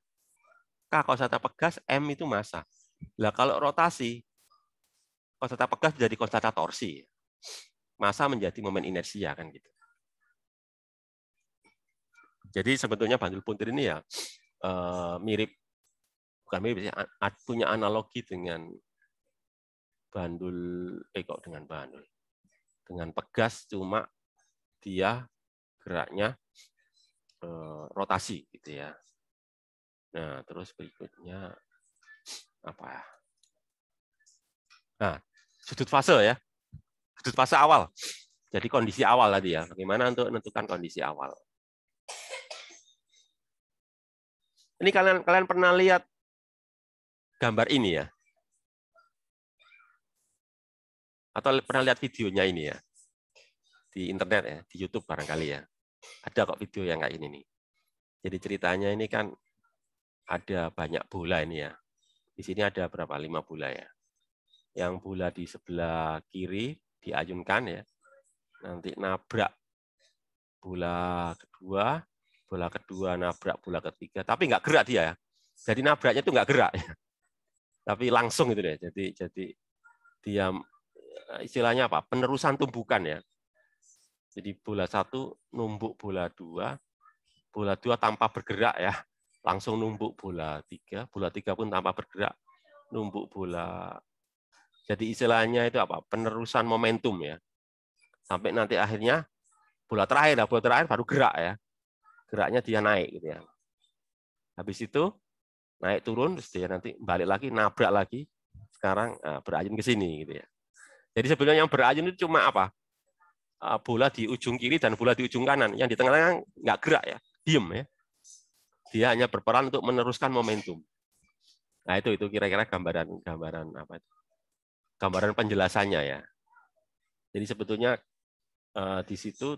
K konstanta pegas, M itu massa. Lah kalau rotasi, konstanta pegas menjadi konstanta torsi. Massa menjadi momen inersia kan gitu. Jadi sebetulnya bandul puntir ini ya mirip, bukan mirip, punya analogi dengan bandul, kok dengan bandul, dengan pegas, cuma dia geraknya rotasi gitu ya. Nah terus berikutnya apa ya? Nah sudut fase ya, sudut fase awal. Jadi kondisi awal tadi ya. Bagaimana untuk menentukan kondisi awal? Ini kalian pernah lihat gambar ini ya? Atau pernah lihat videonya ini ya? Di internet ya, di YouTube barangkali ya. Ada kok video yang kayak ini nih. Jadi ceritanya ini kan ada banyak bola ini ya. Di sini ada berapa? 5 bola ya. Yang bola di sebelah kiri diayunkan ya. Nanti nabrak bola kedua nabrak bola ketiga, tapi nggak gerak dia ya. Jadi nabraknya itu nggak gerak ya. Tapi langsung itu deh. Jadi dia istilahnya apa? Penerusan tumbukan ya. Jadi bola 1 numbuk bola 2 tanpa bergerak ya. Langsung numbuk bola 3 pun tanpa bergerak numbuk bola. Jadi istilahnya itu apa? Penerusan momentum ya. Sampai nanti akhirnya bola terakhir baru gerak ya. Geraknya dia naik gitu ya. Habis itu naik turun terus dia nanti balik lagi nabrak lagi. Sekarang berayun ke sini gitu ya. Jadi sebenarnya yang berayun itu cuma apa? Bola di ujung kiri dan bola di ujung kanan. Yang di tengah-tengah nggak gerak ya, diem ya. Dia hanya berperan untuk meneruskan momentum. Nah itu kira-kira gambaran apa itu? Gambaran penjelasannya ya. Jadi sebetulnya di situ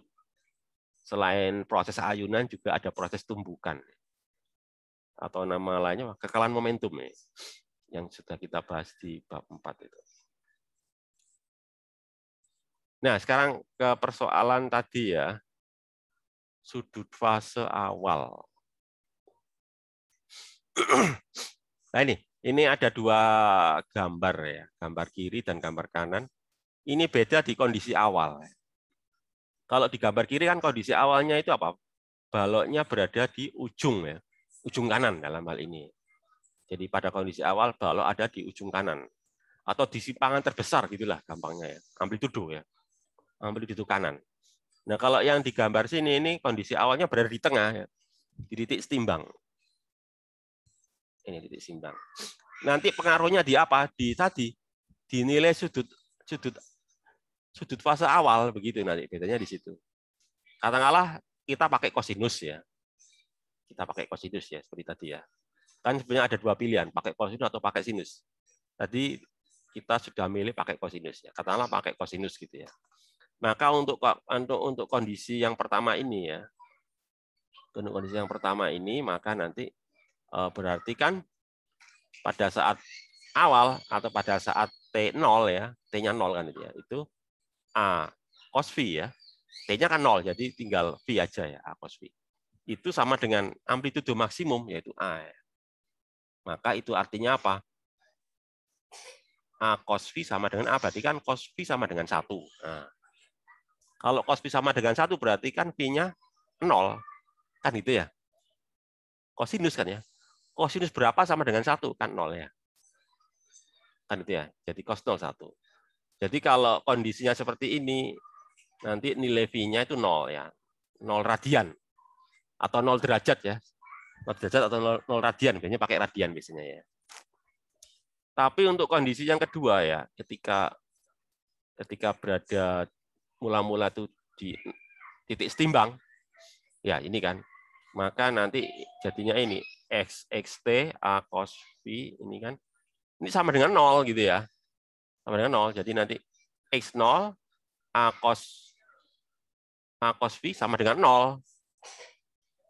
selain proses ayunan juga ada proses tumbukan atau nama lainnya kekalahan momentum ya, yang sudah kita bahas di bab 4 itu. Nah, sekarang ke persoalan tadi ya, sudut fase awal. Nah ini ada 2 gambar ya, gambar kiri dan gambar kanan. Ini beda di kondisi awal. Kalau di gambar kiri kan kondisi awalnya itu apa? Baloknya berada di ujung ya, ujung kanan dalam hal ini. Jadi pada kondisi awal balok ada di ujung kanan atau di simpangan terbesar gitulah gampangnya ya, amplitudo ya, amplitudo kanan. Nah kalau yang digambar sini ini kondisi awalnya berada di tengah ya, di titik setimbang. Ini titik setimbang. Nanti pengaruhnya di apa? Di tadi dinilai sudut fase awal begitu nanti bedanya di situ. Katakanlah kita pakai kosinus ya. Kita pakai kosinus ya seperti tadi ya. Kan sebenarnya ada 2 pilihan, pakai kosinus atau pakai sinus. Tadi kita sudah milih pakai kosinus ya. Katakanlah pakai kosinus gitu ya. Maka untuk kondisi yang pertama ini ya. Untuk kondisi yang pertama ini maka nanti berarti kan pada saat awal atau pada saat T0 ya, T-nya 0 kan itu ya. Itu A cos V ya. T-nya kan 0, jadi tinggal V aja ya, A cos V. Itu sama dengan amplitudo maksimum, yaitu A. Ya. Maka itu artinya apa? A cos V sama dengan A, berarti kan cos V sama dengan 1. Nah, kalau cos V sama dengan 1, berarti kan V-nya 0. Kan gitu ya. Kosinus kan ya. Kosinus berapa sama dengan 1? Kan 0 ya. Kan itu ya. Jadi cos 0, 1. Jadi kalau kondisinya seperti ini, nanti nilai V-nya itu 0 ya. 0 radian. Atau 0 derajat ya. 0 derajat atau 0 radian. Biasanya pakai radian biasanya ya. Tapi untuk kondisi yang kedua ya, ketika berada mula-mula itu di titik setimbang, ya ini kan, maka nanti jadinya ini, XT, A cos V, ini kan, ini sama dengan 0 gitu ya. Sama dengan 0, jadi nanti X0, A cos V sama dengan 0.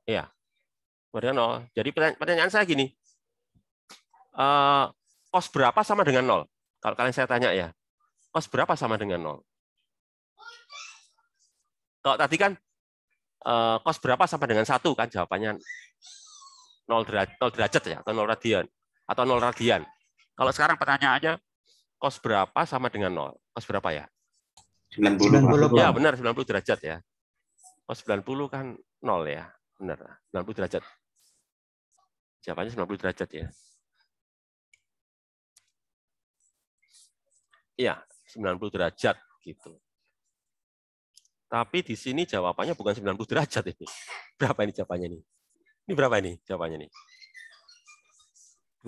Ya. Sama dengan 0. Jadi pertanyaan saya gini, cos berapa sama dengan 0? Kalau kalian saya tanya ya, cos berapa sama dengan 0? Kalau tadi kan cos berapa sama dengan 1 kan jawabannya 0 derajat ya, atau 0 radian. Atau 0 radian. Kalau sekarang pertanyaannya, cos berapa sama dengan 0? Cos berapa ya? 90, Ya Pak. benar, 90 derajat ya. Cos 90 kan 0 ya. Benar, 90 derajat. Jawabannya 90 derajat ya. Iya, 90 derajat gitu. Tapi di sini jawabannya bukan 90 derajat ini. Berapa ini jawabannya nih? Ini berapa ini jawabannya nih?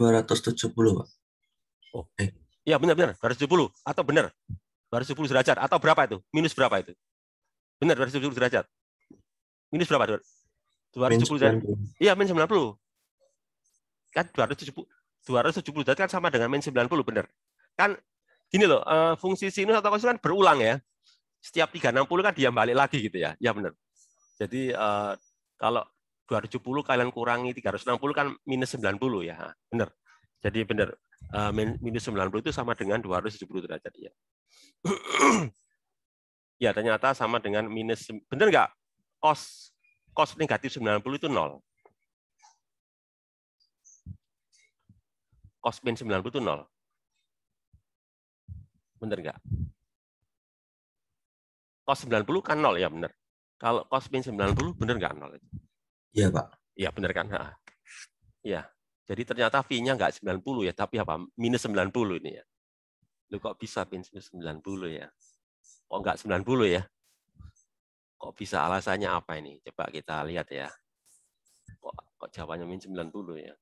270, Pak. Oh, iya benar-benar 270 atau benar 270 derajat atau berapa itu? Minus berapa itu? Benar 270 derajat. Minus berapa? 270 derajat. Iya, min 90. Kan 270 derajat kan sama dengan min 90, benar. Kan gini loh, fungsi sinus atau kosinus kan berulang ya. Setiap 360 kan dia balik lagi gitu ya. Ya benar. Jadi kalau 270 kalian kurangi 360 kan minus 90 ya. Benar. Jadi benar. Minus 90 itu sama dengan 270 derajat ya. Ya, ternyata sama dengan minus, benar nggak? Cos negatif 90 itu 0. Cos min 90 itu 0. Benar nggak? Cos 90 kan 0 ya, benar. Kalau cos min 90 benar nggak 0? Iya, Pak. Iya, benar kan? Iya. Jadi ternyata V-nya nggak 90 ya, tapi apa? Minus 90 ini ya. Lu kok bisa minus 90 ya? Kok nggak 90 ya? Kok bisa, alasannya apa ini? Coba kita lihat ya. Kok jawabannya min 90 ya?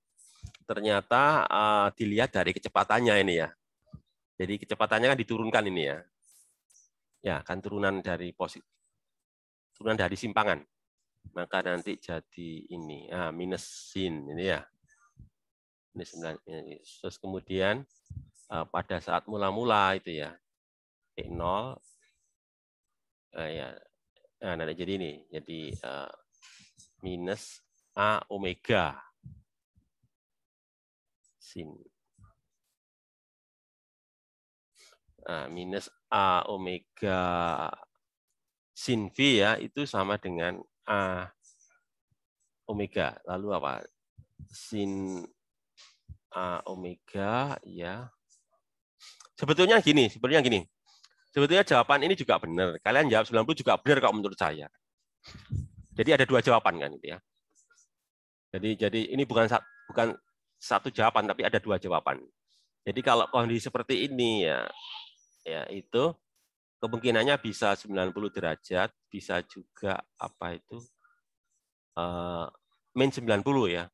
Ternyata dilihat dari kecepatannya ini ya. Jadi kecepatannya kan diturunkan ini ya. Ya, kan turunan dari simpangan. Maka nanti jadi ini, minus sin ini ya. Minus 9. Terus kemudian pada saat mula-mula itu ya, T0 ya. Nah, nanti jadi ini, jadi minus A omega sin. Minus A omega sin V ya, itu sama dengan A omega. Lalu apa? Sin A omega ya. Sebetulnya gini. Sebetulnya jawaban ini juga benar. Kalian jawab 90 juga benar kalau menurut saya. Jadi ada dua jawaban kan itu ya. Jadi ini bukan satu jawaban, tapi ada dua jawaban. Jadi kalau kondisi seperti ini ya itu kemungkinannya bisa 90 derajat, bisa juga apa itu min 90 ya.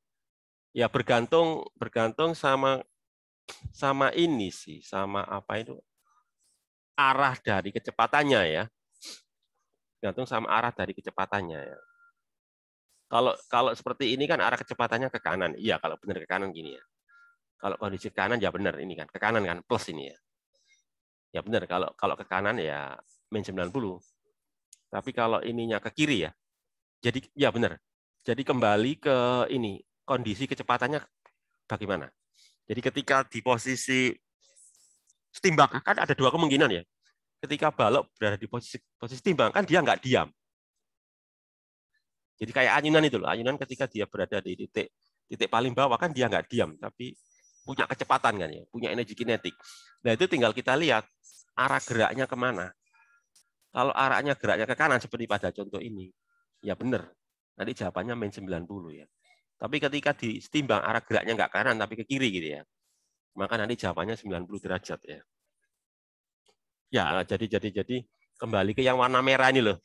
Ya bergantung sama ini sih, sama apa itu arah dari kecepatannya ya. Bergantung sama arah dari kecepatannya ya. Kalau seperti ini kan arah kecepatannya ke kanan. Iya, kalau benar ke kanan gini ya. Kalau kondisi ke kanan ya benar ini kan, ke kanan kan plus ini ya. Ya benar, kalau ke kanan ya min 90. Tapi kalau ininya ke kiri ya. Jadi ya benar. Jadi kembali ke ini, kondisi kecepatannya bagaimana? Jadi ketika di posisi timbang kan ada dua kemungkinan ya. Ketika balok berada di posisi timbang kan dia nggak diam. Jadi kayak ayunan itu loh. Ayunan ketika dia berada di titik paling bawah kan dia nggak diam, tapi punya kecepatan kan ya, punya energi kinetik. Nah itu tinggal kita lihat arah geraknya kemana. Kalau arahnya geraknya ke kanan seperti pada contoh ini, ya benar. Nanti jawabannya min 90 ya. Tapi ketika ditimbang arah geraknya nggak kanan tapi ke kiri gitu ya, maka nanti jawabannya 90 derajat ya. Ya, jadi kembali ke yang warna merah ini loh.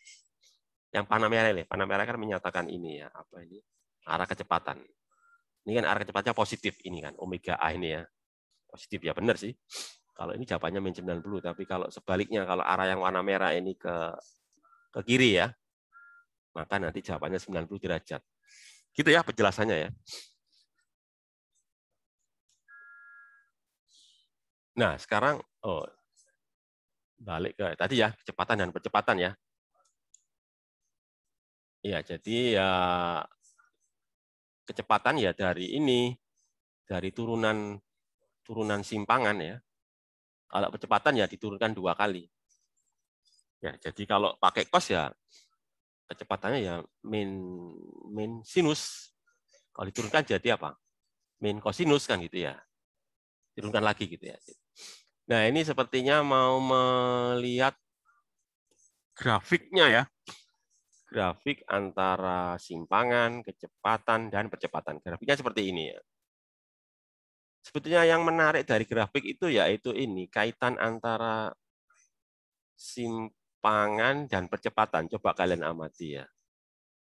Yang panah merah ini, panah merah kan menyatakan ini ya, apa ini? Arah kecepatan. Ini kan arah kecepatannya positif ini kan, omega A ini ya. Positif ya benar sih. Kalau ini jawabannya min 90, tapi kalau sebaliknya kalau arah yang warna merah ini ke kiri ya, maka nanti jawabannya 90 derajat. Gitu ya penjelasannya ya. Nah, sekarang balik ke tadi ya, kecepatan dan percepatan ya. Ya, jadi ya kecepatan ya dari ini, dari turunan simpangan ya. Kalau kecepatan ya diturunkan 2 kali. Ya, jadi kalau pakai cos ya kecepatannya ya min sinus. Kalau diturunkan jadi apa? Min kosinus kan gitu ya. Turunkan lagi gitu ya. Nah, ini sepertinya mau melihat grafiknya ya. Grafik antara simpangan, kecepatan, dan percepatan. Grafiknya seperti ini ya. Sebetulnya yang menarik dari grafik itu yaitu ini, kaitan antara simpangan dan percepatan. Coba kalian amati ya,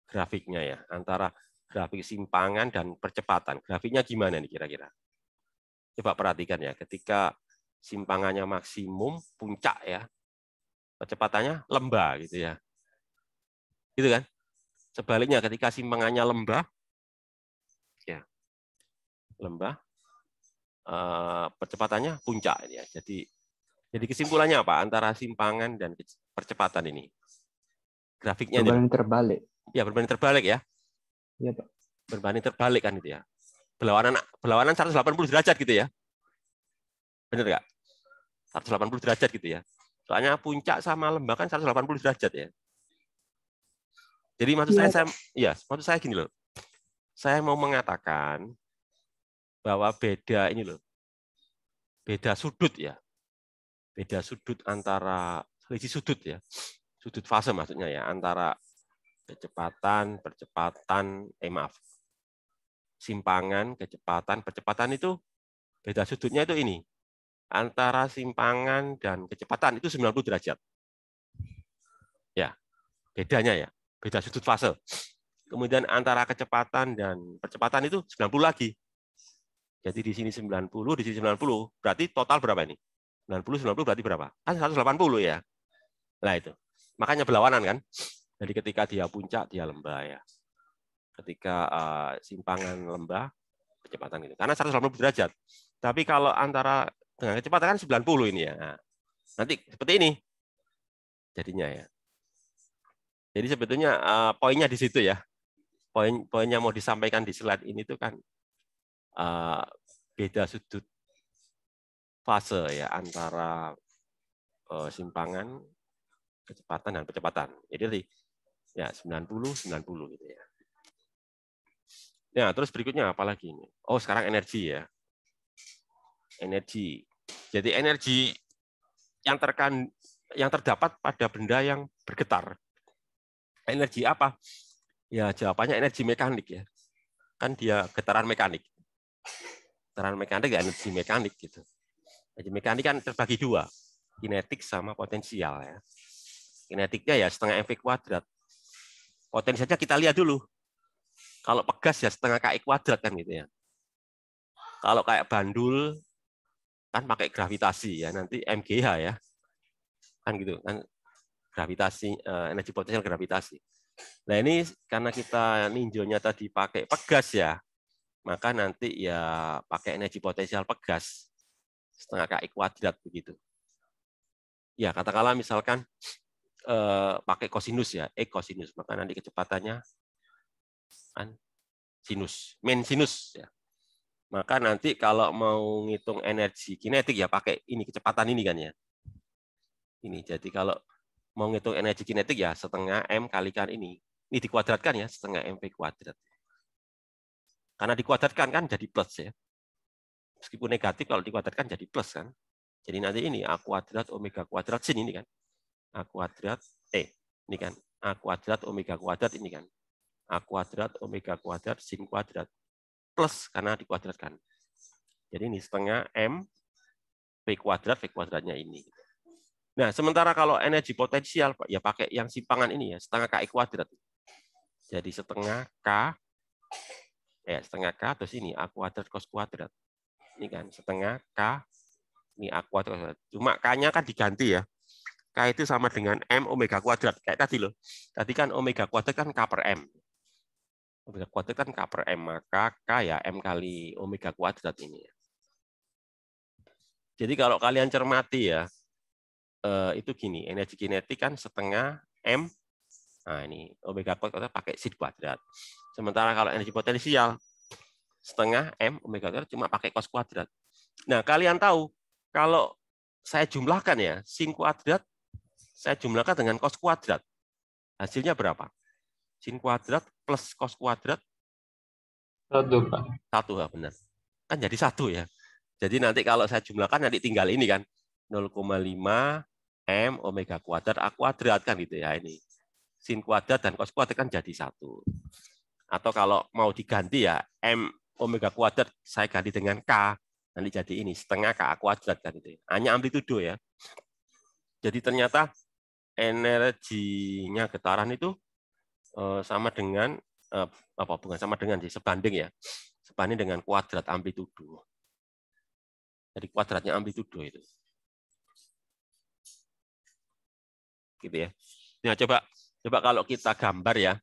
grafiknya ya, antara grafik simpangan dan percepatan. Grafiknya gimana nih kira-kira? Coba perhatikan ya, ketika simpangannya maksimum, puncak ya, percepatannya lembah gitu ya. Gitu kan? Sebaliknya ketika simpangannya lembah, ya, lembah, percepatannya puncak ya. Jadi kesimpulannya apa antara simpangan dan percepatan ini? Grafiknya ini. Berbanding terbalik. Ya, berbanding terbalik ya. Iya, Pak. Berbanding terbalik kan itu ya. Berlawanan 180 derajat gitu ya. Benar nggak? 180 derajat gitu ya. Soalnya puncak sama lembah kan 180 derajat ya. Jadi maksud maksud saya gini loh. Saya mau mengatakan bahwa beda ini loh. Beda sudut ya. Beda sudut antara selisih sudut ya. Sudut fase maksudnya ya, antara kecepatan, percepatan, simpangan, kecepatan, percepatan itu beda sudutnya itu ini. Antara simpangan dan kecepatan itu 90 derajat. Ya, bedanya ya, beda sudut fase. Kemudian antara kecepatan dan percepatan itu 90 lagi. Jadi di sini 90, di sini 90. Berarti total berapa ini? 90 berarti berapa? Kan 180 ya. Nah itu. Makanya berlawanan kan. Jadi ketika dia puncak, dia lembah ya. Ketika simpangan lembah, kecepatan gitu. Karena 180 derajat. Tapi kalau antara dengan kecepatan kan 90 ini ya. Nah, nanti seperti ini jadinya ya. Jadi sebetulnya poinnya di situ ya. Poinnya mau disampaikan di slide ini tuh kan beda sudut fase ya antara simpangan, kecepatan dan percepatan. Jadi ya 90 gitu ya. Ya, terus berikutnya apa lagi ini? Oh, sekarang energi ya. Energi. Jadi energi yang terdapat pada benda yang bergetar. Energi apa? Ya, jawabannya energi mekanik ya. Kan dia getaran mekanik. Getaran mekanik ya energi mekanik gitu. Energi mekanik kan terbagi 2, kinetik sama potensial ya. Kinetiknya ya setengah mv kuadrat. Potensialnya kita lihat dulu. Kalau pegas ya setengah KI kuadrat kan gitu ya. Kalau kayak bandul kan pakai gravitasi ya, nanti MGH ya. Kan gitu kan, gravitasi, energi potensial gravitasi. Nah ini karena kita ninjonya tadi pakai pegas ya, maka nanti ya pakai energi potensial pegas setengah KI kuadrat begitu. Ya katakanlah misalkan pakai kosinus ya, kosinus, maka nanti kecepatannya kan sinus, min sinus ya. Maka nanti kalau mau ngitung energi kinetik ya pakai ini kecepatan ini kan ya. Ini jadi kalau mau ngitung energi kinetik ya setengah M kalikan ini. Ini dikuadratkan ya setengah mv kuadrat. Karena dikuadratkan kan jadi plus ya. Meskipun negatif kalau dikuadratkan jadi plus kan. Jadi nanti ini A kuadrat omega kuadrat sin ini kan. A kuadrat ini kan. A kuadrat omega kuadrat ini kan. A kuadrat omega kuadrat sin kuadrat plus karena dikuadratkan. Jadi ini setengah M V kuadratnya ini. Nah, sementara kalau energi potensial ya pakai yang simpangan ini ya, setengah KI kuadrat. Jadi setengah K terus ini A kuadrat cos kuadrat. Ini kan setengah K ini A kuadrat. Cuma K-nya kan diganti ya. K itu sama dengan M omega kuadrat. Kayak tadi loh. Tadi kan omega kuadrat kan K per M. Omega kuadrat kan K per M. Maka K ya M kali omega kuadrat ini. Jadi kalau kalian cermati ya, itu gini, energi kinetik kan setengah M. Nah ini omega kuadrat pakai sin kuadrat. Sementara kalau energi potensial setengah M omega kuadrat cuma pakai cos kuadrat. Nah, kalian tahu kalau saya jumlahkan ya, sin kuadrat saya jumlahkan dengan cos kuadrat. Hasilnya berapa? Sin kuadrat plus cos kuadrat 1, Pak. 1, benar. Kan jadi 1 ya. Jadi nanti kalau saya jumlahkan nanti tinggal ini kan 0,5 M omega kuadrat A kuadrat kan gitu ya ini. Sin kuadrat dan cos kuadrat kan jadi 1. Atau kalau mau diganti ya M omega kuadrat saya ganti dengan K, nanti jadi ini setengah K A kuadrat kan itu. Hanya amplitudo ya. Jadi ternyata energinya getaran itu sama dengan bukan sama dengan sih, sebanding ya. Sebanding dengan kuadrat amplitudo. Jadi kuadratnya amplitudo itu. Gitu ya. Nah, coba kalau kita gambar ya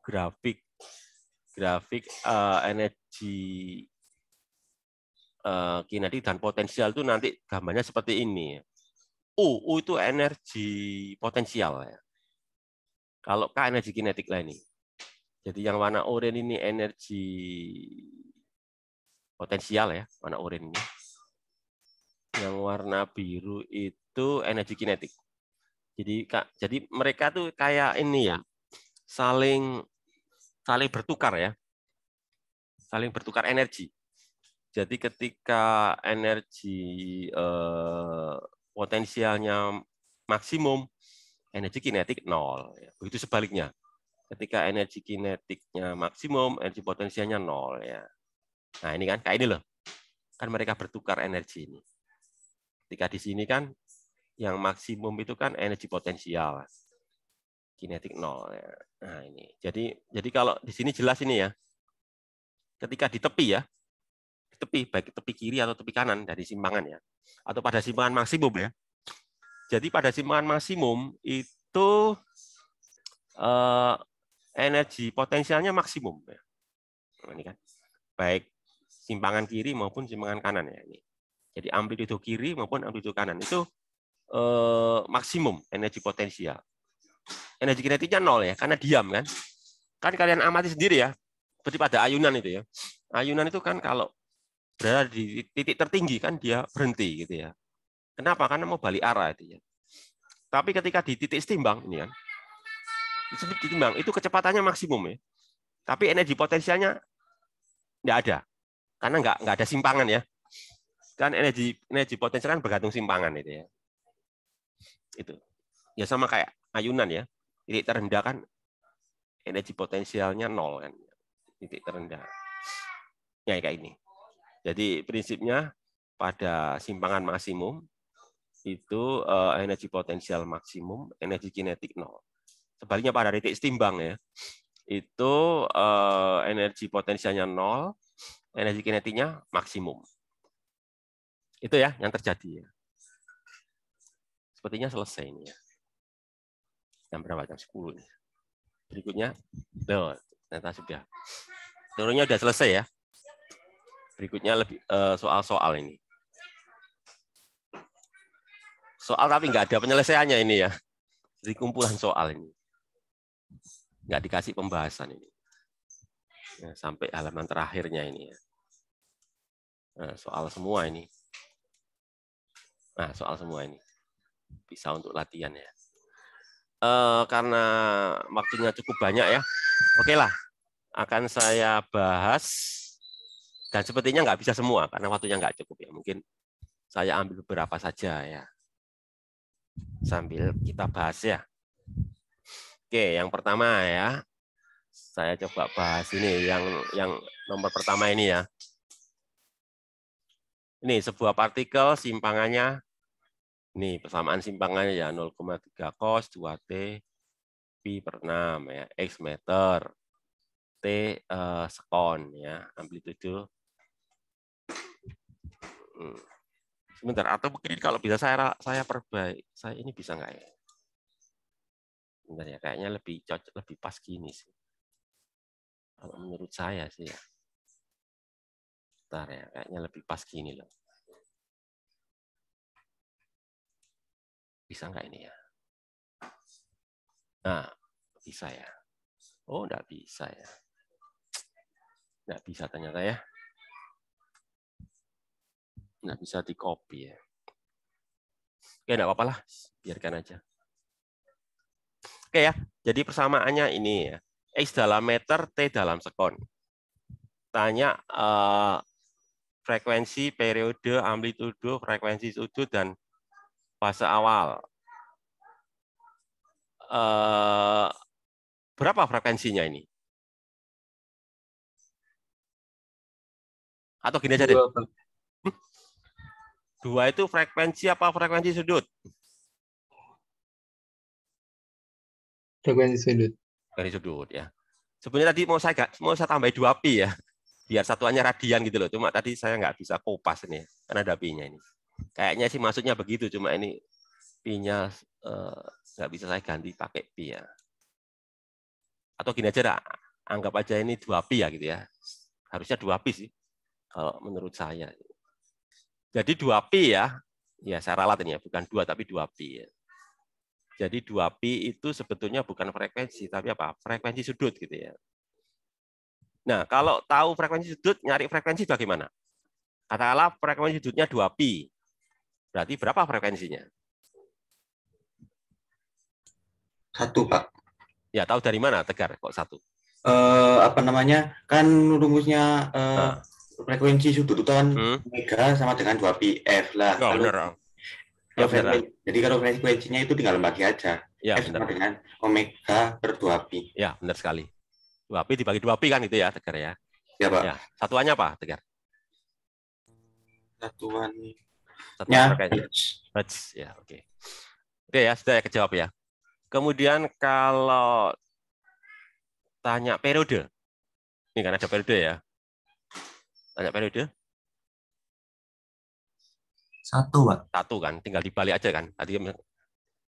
grafik energi kinetik dan potensial itu nanti gambarnya seperti ini. U itu energi potensial ya. Kalau K energi kinetik lah ini. Jadi yang warna oranye ini energi potensial ya, warna oranye ini. Yang warna biru itu energi kinetik. Jadi mereka tuh kayak ini ya, saling bertukar ya. Saling bertukar energi. Jadi ketika energi potensialnya maksimum, energi kinetik 0. Begitu sebaliknya. Ketika energi kinetiknya maksimum, energi potensialnya 0 ya. Nah, ini kan kayak ini loh. Kan mereka bertukar energi ini. Ketika di sini kan yang maksimum itu kan energi potensial. Kinetik 0 ya. Nah, ini. Jadi kalau di sini jelas ini ya. Ketika di tepi ya, baik tepi kiri atau tepi kanan dari simpangan ya, atau pada simpangan maksimum ya. Jadi pada simpangan maksimum itu energi potensialnya maksimum ya. Nah, ini kan baik simpangan kiri maupun simpangan kanan ya ini. Jadi amplitudo kiri maupun amplitudo kanan itu maksimum energi potensial. Energi kinetiknya 0 ya, karena diam kan. Kan kalian amati sendiri ya, seperti pada ayunan itu ya. Ayunan itu kan kalau berada di titik tertinggi kan dia berhenti gitu ya. Kenapa? Karena mau balik arah itu ya. Tapi ketika di titik setimbang ini kan, ditimbang itu kecepatannya maksimum ya. Tapi energi potensialnya nggak ada, karena nggak ada simpangan ya. Kan energi potensial kan bergantung simpangan itu ya. Itu ya sama kayak ayunan ya. Titik terendah kan energi potensialnya 0 kan. Titik terendah. Ya kayak ini. Jadi prinsipnya pada simpangan maksimum itu energi potensial maksimum, energi kinetik 0. Sebaliknya pada titik setimbang ya, itu energi potensialnya 0, energi kinetiknya maksimum. Itu ya yang terjadi ya. Sepertinya selesai ini ya. Jam berapa? Jam 10 nih. Berikutnya, ternyata sudah. Turunnya sudah selesai ya. Berikutnya lebih soal-soal ini. Soal tapi nggak ada penyelesaiannya ini ya. Jadi kumpulan soal ini. Nggak dikasih pembahasan ini. Ya, sampai halaman terakhirnya ini ya. Nah, soal semua ini. Nah, soal semua ini. Bisa untuk latihan ya. Karena waktunya cukup banyak ya. Oke lah. Akan saya bahas. Dan sepertinya nggak bisa semua, karena waktunya nggak cukup ya. Mungkin saya ambil beberapa saja ya. Sambil kita bahas ya. Oke, yang pertama ya. Saya coba bahas ini, yang nomor pertama ini ya. Ini sebuah partikel simpangannya, ini persamaan simpangannya ya 0,3 cos 2T pi per 6 ya, X meter, T sekon ya, amplitudo. Sebentar, atau mungkin kalau bisa saya perbaiki, saya ini bisa nggak ya? Sebentar ya, kayaknya lebih cocok, lebih pas gini sih. Kalau menurut saya sih ya. Bentar ya, kayaknya lebih pas gini loh. Bisa nggak ini ya? Nah, bisa ya. Oh, nggak bisa ya. Nggak bisa ternyata ya. Nggak bisa di-copy ya. Oke, nggak apa-apa lah. Biarkan aja. Oke ya, jadi persamaannya ini ya. X dalam meter, T dalam sekon. Tanya frekuensi, periode, amplitudo, frekuensi sudut, dan fase awal. Berapa frekuensinya ini? Atau gini aja deh. 2, Pak. 2 itu frekuensi apa frekuensi sudut? Frekuensi sudut. Frekuensi sudut ya. Sebenarnya tadi mau saya tambah 2 pi ya. Biar satuannya radian gitu loh. Cuma tadi saya nggak bisa kopas ini karena ada pi-nya ini. Kayaknya sih maksudnya begitu, cuma ini pi-nya nggak bisa saya ganti pakai pi ya. Atau gini aja dah, anggap aja ini 2 pi ya gitu ya. Harusnya 2 pi sih kalau menurut saya. Jadi 2 pi ya. Ya saya ralat ini ya, bukan 2 tapi 2 pi ya. Jadi 2 pi itu sebetulnya bukan frekuensi tapi apa? Frekuensi sudut gitu ya. Nah, kalau tahu frekuensi sudut, nyari frekuensi bagaimana? Katakanlah frekuensi sudutnya 2 pi. Berarti berapa frekuensinya? 1, Pak. Ya, tahu dari mana, Tegar? Kok 1? Apa namanya? Kan rumusnya frekuensi sudut itu kan omega sama dengan 2 pi F lah. Oh, Kalau, benar. Ya, benar. jadi kalau frekuensinya itu tinggal bagi aja. Ya, F sama dengan omega per 2 pi. Ya, benar sekali. 2 pi dibagi 2 pi kan itu ya, Tegar ya. Ya, Pak. Ya, satuannya apa, Tegar? Satuannya Hertz. Ya, oke. Oke ya, sudah kejawab ya. Kemudian kalau tanya periode. Ini kan ada periode ya. Tanya periode. 1, Pak. 1 kan, tinggal dibalik aja kan. Tadi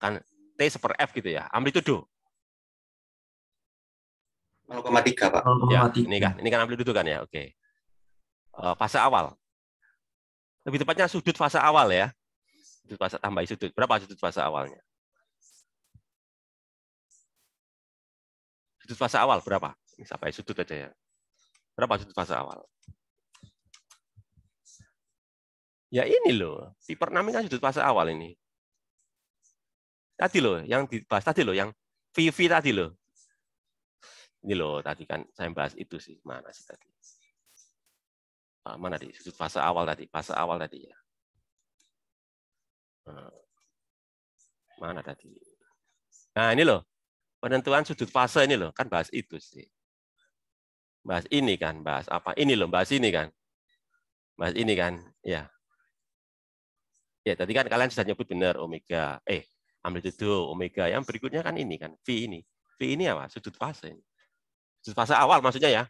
kan T per F gitu ya. Amplitudo. 0,3, Pak. Ya, ini kan amplitudo kan ya. Oke. Fase awal. Lebih tepatnya sudut fase awal ya. Sudut fase tambah sudut. Berapa sudut fase awalnya? Sudut fase awal berapa? Ini sampai sudut aja ya. Berapa sudut fase awal? Ya ini loh, pi per 6 ini kan sudut fase awal ini. Tadi loh, yang dibahas tadi loh, yang VV tadi loh. Ini loh, tadi kan saya bahas itu sih. Mana sih tadi? Mana di sudut fase awal tadi? Fase awal tadi ya. Mana tadi? Nah ini loh, penentuan sudut fase ini loh, kan bahas itu sih. Bahas ini kan, bahas apa? Ini loh, bahas ini kan. Bahas ini kan, ya. Ya, tadi kan kalian sudah nyebut benar omega, amplitudo, omega. Yang berikutnya kan ini kan, V ini. V ini apa? Sudut fase. Sudut fase awal maksudnya ya.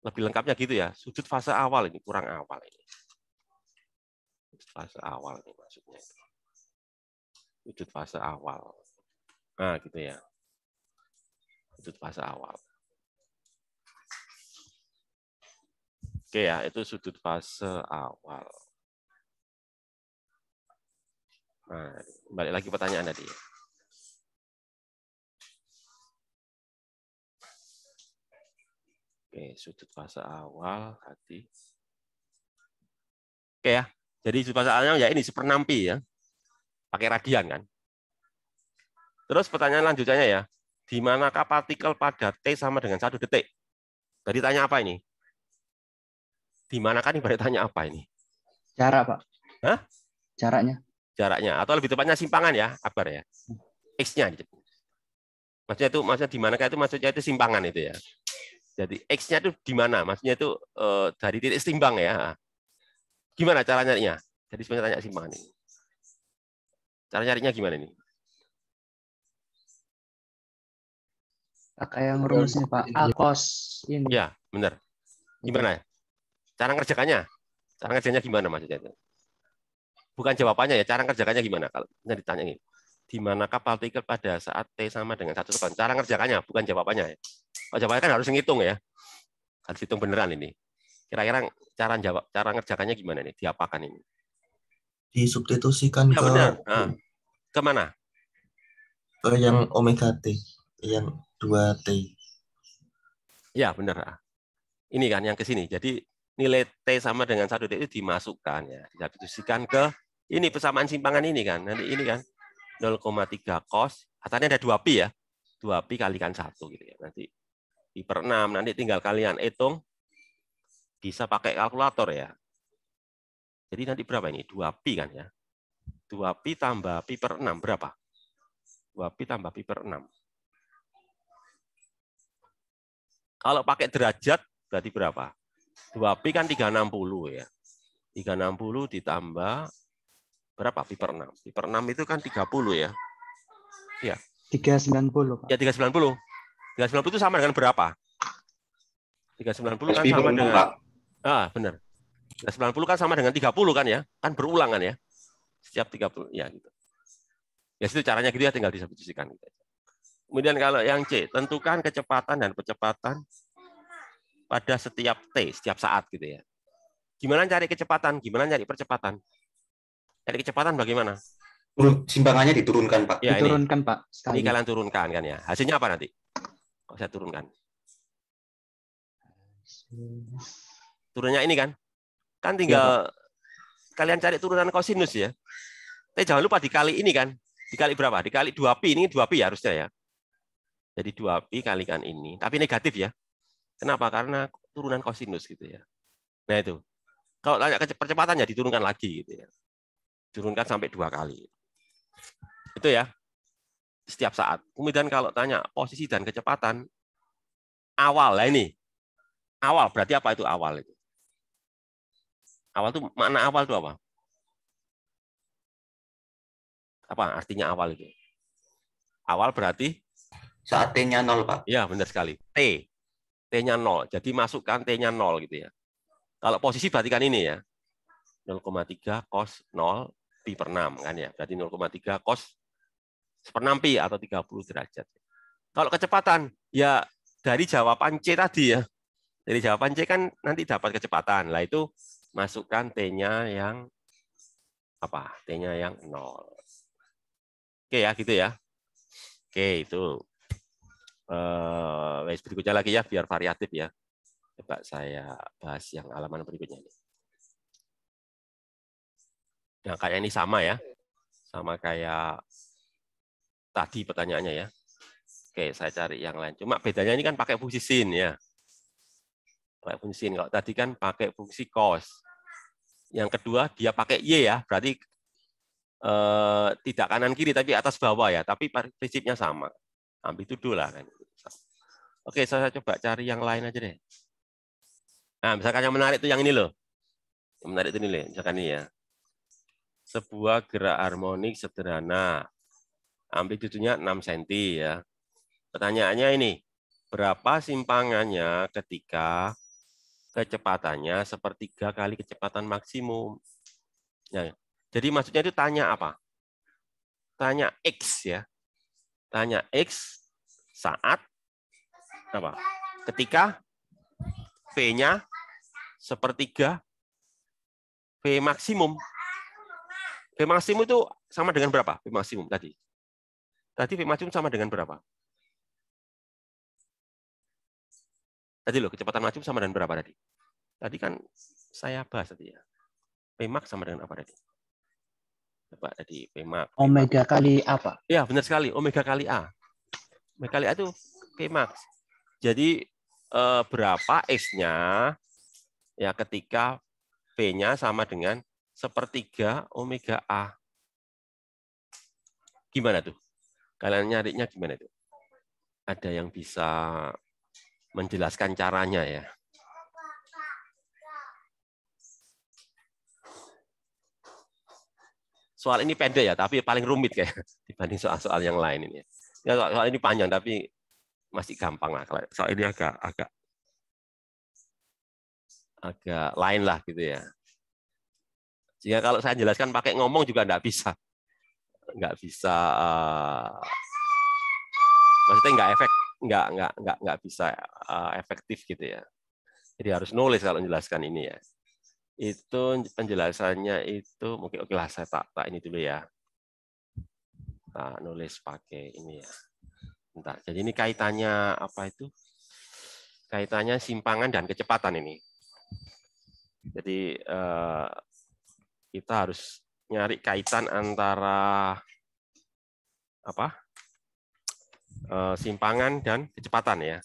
Lebih lengkapnya gitu ya. Sudut fase awal ini, kurang awal ini. Sudut fase awal ini maksudnya. Sudut fase awal. Nah, gitu ya. Sudut fase awal. Oke ya, itu sudut fase awal. Nah, balik lagi pertanyaan tadi. Oke, sudut fase awal tadi. Oke ya, jadi sudut fase awalnya ya ini 1/6 pi ya. Pakai radian kan. Terus pertanyaan lanjutannya ya, di manakah partikel pada T sama dengan 1 detik? Tadi tanya apa ini? Di manakah ini tanya apa ini? Jarak, Pak. Hah? Jaraknya. Jaraknya, atau lebih tepatnya simpangan ya, Akbar ya. X-nya. Maksudnya di manakah itu maksudnya itu simpangan itu ya. Jadi X-nya itu di mana? Maksudnya itu dari titik setimbang ya. Gimana cara nyarinya? Jadi sebenarnya tanya simpangan ini. Cara nyarinya gimana ini? Pakai yang rumusnya, Pak. A cos ini. Ya, benar. Gimana? Cara ngerjakannya? Cara ngerjakannya gimana maksudnya itu? Bukan jawabannya ya, cara ngerjakannya gimana? Kalau ditanya ini, di manakah partikel pada saat T sama dengan 1 sekon? Cara ngerjakannya, bukan jawabannya ya. Oh, jawabannya kan harus ngitung ya. Harus hitung beneran ini. Kira-kira cara ngerjakannya gimana nih? Diapakan ini? Disubstitusikan ya, ke benar. Nah, kemana? Ke yang omega T, yang 2T. Ya, benar. Ini kan yang ke sini. Jadi nilai T sama dengan 1D itu dimasukkan ya, disubstitusikan ke ini persamaan simpangan ini kan. Nanti ini kan 0,3 cos, atasnya ada 2pi ya. 2pi kalikan 1 gitu ya. Nanti pi per 6, nanti tinggal kalian hitung, bisa pakai kalkulator ya. Jadi nanti berapa ini? 2pi kan ya. 2pi tambah pi per 6 berapa? 2pi tambah pi per 6. Kalau pakai derajat berarti berapa? 2pi kan 360 ya. 360 ditambah berapa? Pi per 6. Pi per 6 itu kan 30 ya. Ya. 390, Pak. Ya 390. 390 itu sama dengan berapa? 390 kan Pi per sama 6, dengan Pak. benar. 390 kan sama dengan 30 kan ya? Kan berulang kan ya? Setiap 30 ya gitu. Ya itu caranya gitu ya, tinggal disubstitusikan gitu. Kemudian kalau yang C, tentukan kecepatan dan percepatan pada setiap T, setiap saat gitu ya. Gimana cari kecepatan? Gimana cari percepatan? Cari kecepatan bagaimana? Simpangannya diturunkan, Pak. Ya, Diturunkan, Pak. ini Sekali. kalian turunkan kan ya. Hasilnya apa nanti? Kok saya turunkan? Turunnya ini kan? Kan tinggal kalian cari turunan kosinus ya. Tapi jangan lupa dikali ini kan. Dikali berapa? Dikali 2pi. Ini 2pi ya harusnya ya. Jadi 2pi kalikan ini. Tapi negatif ya. Kenapa? Karena turunan kosinus gitu ya. Nah itu. Kalau tanya percepatannya diturunkan lagi gitu ya. Turunkan sampai 2 kali. Itu ya. Setiap saat. Kemudian kalau tanya posisi dan kecepatan awal lah ini. Awal berarti apa itu awal itu? Awal itu makna awal itu apa? Apa artinya awal itu? Awal berarti Saat T-nya 0, Pak. ya benar sekali. T. T-nya 0. Jadi masukkan T-nya 0 gitu ya. Kalau posisi berarti kan ini ya. 0,3 cos 0 pi per 6 kan ya. Berarti 0,3 cos seper-6 pi atau 30 derajat. Kalau kecepatan ya dari jawaban C tadi ya. Dari jawaban C kan nanti dapat kecepatan. Lah itu masukkan T-nya yang apa? T-nya yang 0. Oke ya, gitu ya. Oke, itu. Berikutnya lagi ya, biar variatif ya. Coba saya bahas yang halaman berikutnya ini. Nah, kayak ini sama ya. Sama kayak tadi pertanyaannya ya. Oke, saya cari yang lain. Cuma bedanya ini kan pakai fungsi sin ya. Pakai fungsi sin. Kalau tadi kan pakai fungsi cos. Yang kedua dia pakai y ya. Berarti tidak kanan kiri tapi atas bawah ya. Tapi prinsipnya sama. Amplitudo lah kan. Oke, saya coba cari yang lain aja deh. Nah, misalkan yang menarik itu yang ini loh. Yang menarik itu ini, misalkan ini ya. Sebuah gerak harmonik sederhana. Amplitudonya 6 cm ya. Pertanyaannya ini, berapa simpangannya ketika kecepatannya sepertiga kali kecepatan maksimum? Ya, jadi maksudnya itu tanya apa? Tanya X ya. Tanya X saat apa? Ketika V-nya sepertiga V maksimum. V maksimum itu sama dengan berapa? V maksimum tadi. Tadi V maksimum sama dengan berapa? Tadi loh, kecepatan maksimum sama dengan berapa tadi? Tadi kan saya bahas tadi ya. V max sama dengan apa tadi? Coba tadi V max. Omega kali apa? Ya, benar sekali. Omega kali A. Omega kali A itu V max. Jadi berapa X-nya ya ketika V-nya sama dengan sepertiga omega A. Gimana tuh? Kalian nyarinya gimana tuh? Ada yang bisa menjelaskan caranya ya? Soal ini pendek ya, tapi paling rumit kayak dibanding soal-soal yang lain ini. Ya, soal ini panjang tapi masih gampang lah. Soal ini agak lain lah gitu ya. Jika kalau saya jelaskan pakai ngomong juga nggak bisa, maksudnya nggak bisa efektif gitu ya. Jadi harus nulis kalau menjelaskan ini ya. Itu penjelasannya itu mungkin oke lah saya tak ini dulu ya. Nulis pakai ini ya. Bentar. Jadi ini kaitannya apa itu? Kaitannya simpangan dan kecepatan ini. Jadi kita harus nyari kaitan antara apa? Simpangan dan kecepatan ya.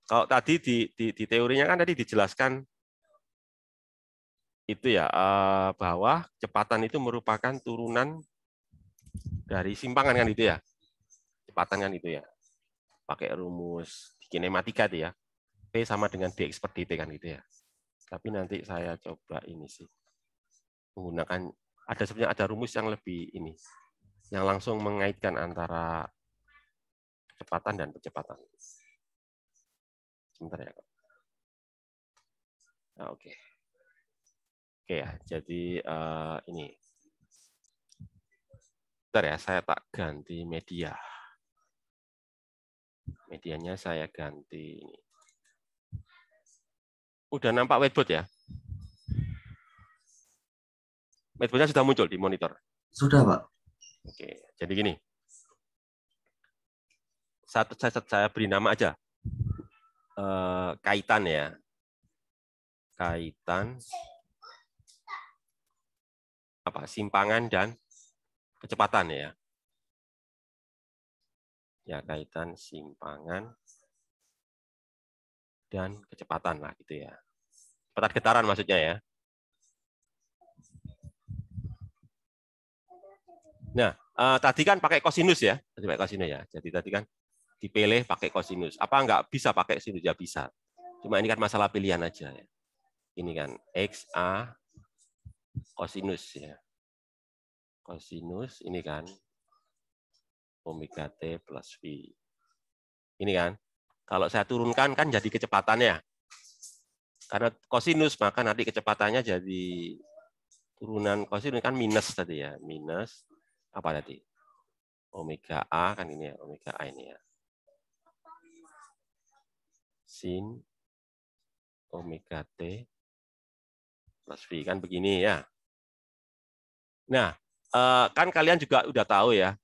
Kalau tadi di teorinya kan tadi dijelaskan itu ya bahwa kecepatan itu merupakan turunan dari simpangan kan itu ya. Kecepatan kan itu ya. Pakai rumus kinematika itu ya. P sama dengan dx per dt kan gitu ya. Tapi nanti saya coba ini sih menggunakan sebenarnya ada rumus yang lebih ini yang langsung mengaitkan antara kecepatan dan percepatan. Sebentar ya. Nah, oke ya. Jadi ini. Bentar ya, saya tak ganti media. Medianya saya ganti ini. Udah nampak whiteboard ya? Whiteboardnya sudah muncul di monitor? Sudah, Pak. Oke, jadi gini. Saya beri nama aja. Kaitan ya. Kaitan apa? Simpangan dan kecepatan ya. Ya, kaitan simpangan dan kecepatan lah gitu ya. Kecepatan getaran maksudnya ya. Nah, tadi kan pakai kosinus ya. Tadi pakai kosinus ya. Jadi tadi kan dipilih pakai kosinus. Apa enggak bisa pakai sinus? Ya bisa. Cuma ini kan masalah pilihan aja ya. Ini kan XA kosinus ya. Kosinus ini kan omega T plus V. Ini kan. Kalau saya turunkan kan jadi kecepatannya. Karena kosinus maka nanti kecepatannya jadi turunan kosinus kan minus tadi ya. Minus apa tadi? Omega A kan ini ya. Omega A ini ya. Sin omega T plus V kan begini ya. Nah, kan kalian juga udah tahu ya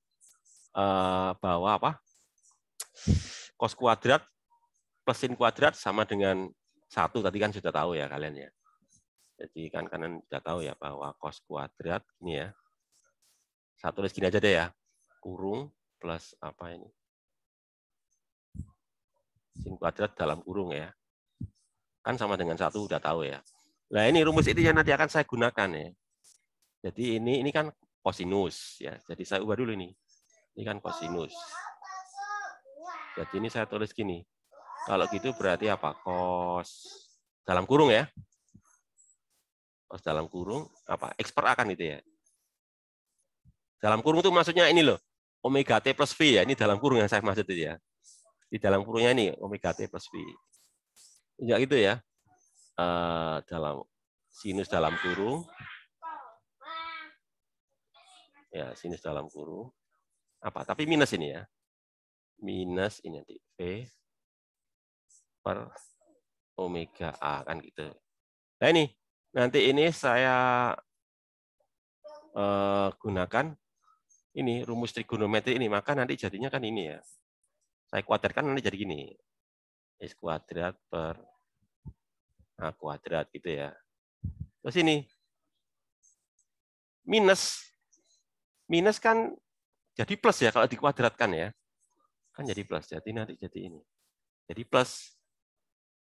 bahwa apa? Cos kuadrat plus sin kuadrat sama dengan 1 tadi kan sudah tahu ya kalian ya. Jadi kan kalian sudah tahu ya bahwa cos kuadrat ini ya. Saya tulis gini aja deh ya. Kurung plus apa ini? Sin kuadrat dalam kurung ya. Kan sama dengan 1 udah tahu ya. Nah, ini rumus itu yang nanti akan saya gunakan ya. Jadi ini kan kosinus ya. Jadi saya ubah dulu ini. Ini kan kosinus. Jadi ini saya tulis gini. Kalau gitu berarti apa? Cos dalam kurung ya. Cos dalam kurung apa? X per A kan itu ya. Dalam kurung itu maksudnya ini loh. Omega T plus V ya. Ini dalam kurung yang saya maksud itu ya. Di dalam kurungnya ini omega T plus V. Ya gitu ya. Dalam sinus dalam kurung. Ya, sinus dalam kurung. Apa? Tapi minus ini ya. Minus ini nanti V per omega A kan gitu. Nah ini nanti ini saya gunakan ini rumus trigonometri ini, maka nanti jadinya kan ini ya. Saya kuadratkan nanti jadi gini. X kuadrat per A kuadrat gitu ya. Terus ini minus kan jadi plus ya kalau dikuadratkan ya. Kan jadi plus. Jadi nanti jadi ini. Jadi plus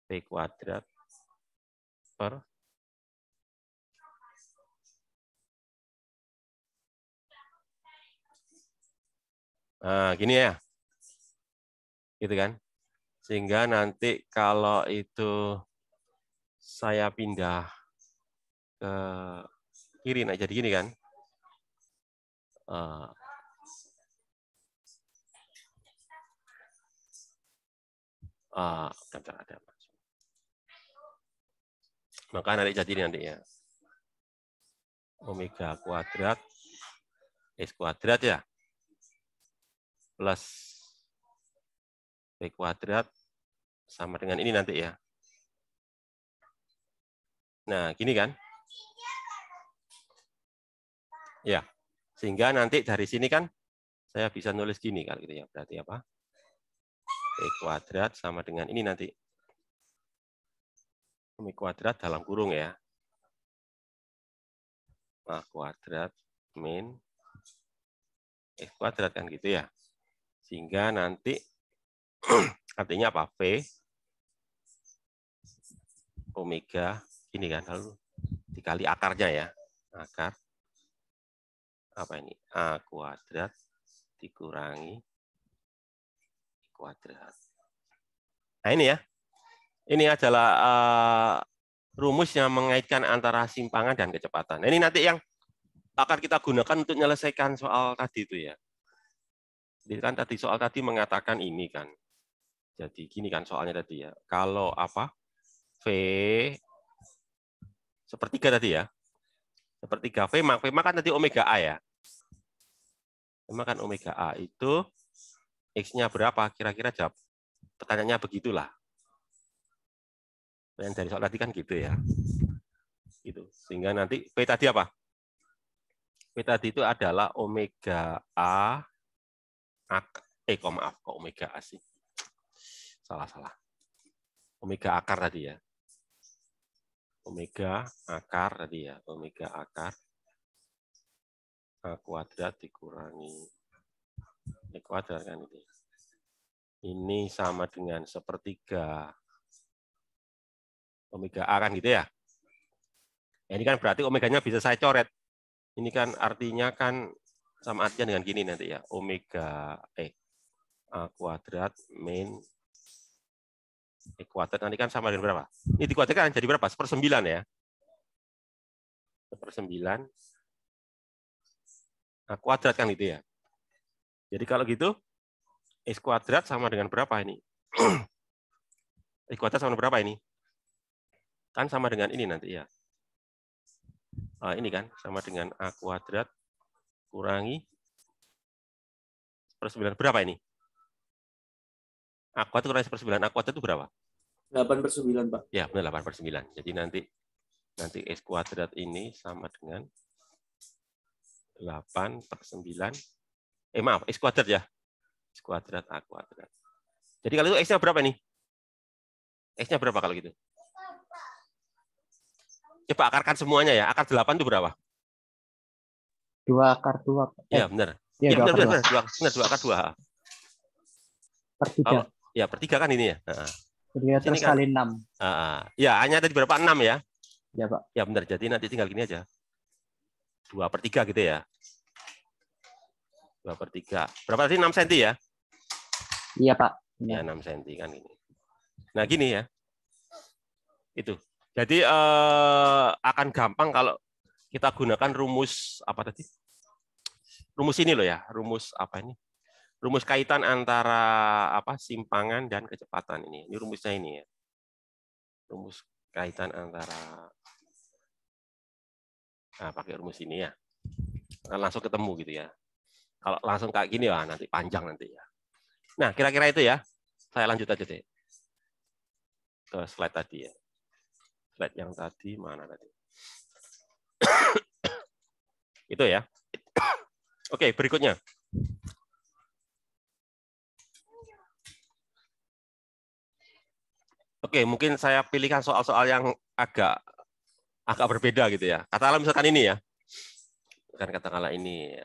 P kuadrat per gini ya. Gitu kan. Sehingga nanti kalau itu saya pindah ke kiri, nah jadi gini kan. Ada. Maka nanti jadi nanti ya. Omega kuadrat X kuadrat ya. Plus P kuadrat sama dengan ini nanti ya. Nah, gini kan. Ya. Sehingga nanti dari sini kan saya bisa nulis gini kalau gitu ya. Berarti apa? P kuadrat sama dengan ini nanti. Omega kuadrat dalam kurung ya. A kuadrat min X kuadrat kan gitu ya. Sehingga nanti artinya apa? V omega ini kan lalu dikali akarnya ya. Akar apa ini? A kuadrat dikurangi kuadrat. Nah ini ya. Ini adalah rumus yang mengaitkan antara simpangan dan kecepatan. Nah, ini nanti yang akan kita gunakan untuk menyelesaikan soal tadi itu ya. Jadi kan tadi soal tadi mengatakan ini kan. Jadi gini kan soalnya tadi ya. Kalau apa? V sepertiga tadi ya. Sepertiga V makan tadi omega A ya. Makan omega A itu X-nya berapa? Kira-kira jawab. Pertanyaannya begitulah. Dan dari soal tadi kan gitu ya. Gitu. Sehingga nanti V tadi apa? V tadi itu adalah omega A, maaf, kok omega A sih? Salah. Omega akar tadi ya. Omega akar tadi ya. Omega akar A kuadrat dikurangi E kuadrat kan ini. Ini sama dengan sepertiga omega A kan gitu ya. Ini kan berarti omeganya bisa saya coret. Ini kan artinya kan sama artinya dengan gini nanti ya. Omega A kuadrat min E kuadrat nanti kan sama dengan berapa? Ini dikuadratkan jadi berapa? 1/9 ya. 1/9 A kuadrat kan gitu ya. Jadi kalau gitu X kuadrat sama dengan berapa ini? X kuadrat sama dengan berapa ini? Kan sama dengan ini nanti ya. Ini kan sama dengan A kuadrat kurangi 1/9 berapa ini? A kuadrat kurangi 1/9. A kuadrat itu berapa? 8/9, Pak. Ya, benar 8/9. Jadi nanti X kuadrat ini sama dengan 8/9. Maaf, X kuadrat ya. X kuadrat A kuadrat. Jadi kalau itu X-nya berapa nih? X-nya berapa kalau gitu? Coba akarkan semuanya ya. Akar 8 itu berapa? 2 akar 2. Iya, benar. Iya, Iya, benar. 2 akar 2. per 3. Ya, per 3 kan ini ya. Jadi terus kan, kali 6. Ya, hanya tadi berapa? 6 ya? Ya, Pak. Ya, benar. Jadi nanti tinggal gini aja. 2/3 gitu ya. 2/3. Berapa tadi? 6 cm ya? Iya, Pak. Ya, 6 cm kan ini. Nah, gini ya. Itu. Jadi akan gampang kalau kita gunakan rumus apa tadi? Rumus ini loh ya, rumus apa ini? Rumus kaitan antara apa? Simpangan dan kecepatan ini. Ini rumusnya ini ya. Rumus kaitan antara pakai rumus ini ya. Akan langsung ketemu gitu ya. Kalau langsung kayak gini ya nanti panjang nanti ya. Nah, kira-kira itu ya. Saya lanjut aja deh. Ke slide tadi ya. Slide yang tadi mana tadi? Itu ya. Oke, berikutnya. Oke, mungkin saya pilihkan soal-soal yang agak berbeda gitu ya. Katakanlah misalkan ini ya. Katakanlah ini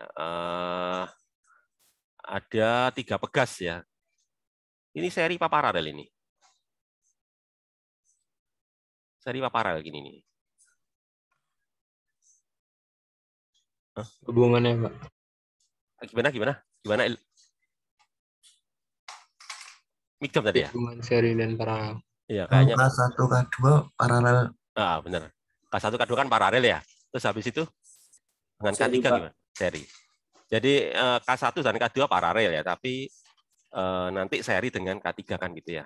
ada 3 pegas ya. Ini seri apa paralel ini? Seri apa paralel gini nih? Hubungannya, Pak. Gimana? Mikdom tadi ya? Hubungan seri dan paralel. Iya, kayaknya. K1, K2 paralel. Benar. K1, K2 kan paralel ya. Terus habis itu dengan K3 gimana? Seri. Jadi K1 dan K2 paralel ya, tapi nanti seri dengan K3 kan gitu ya.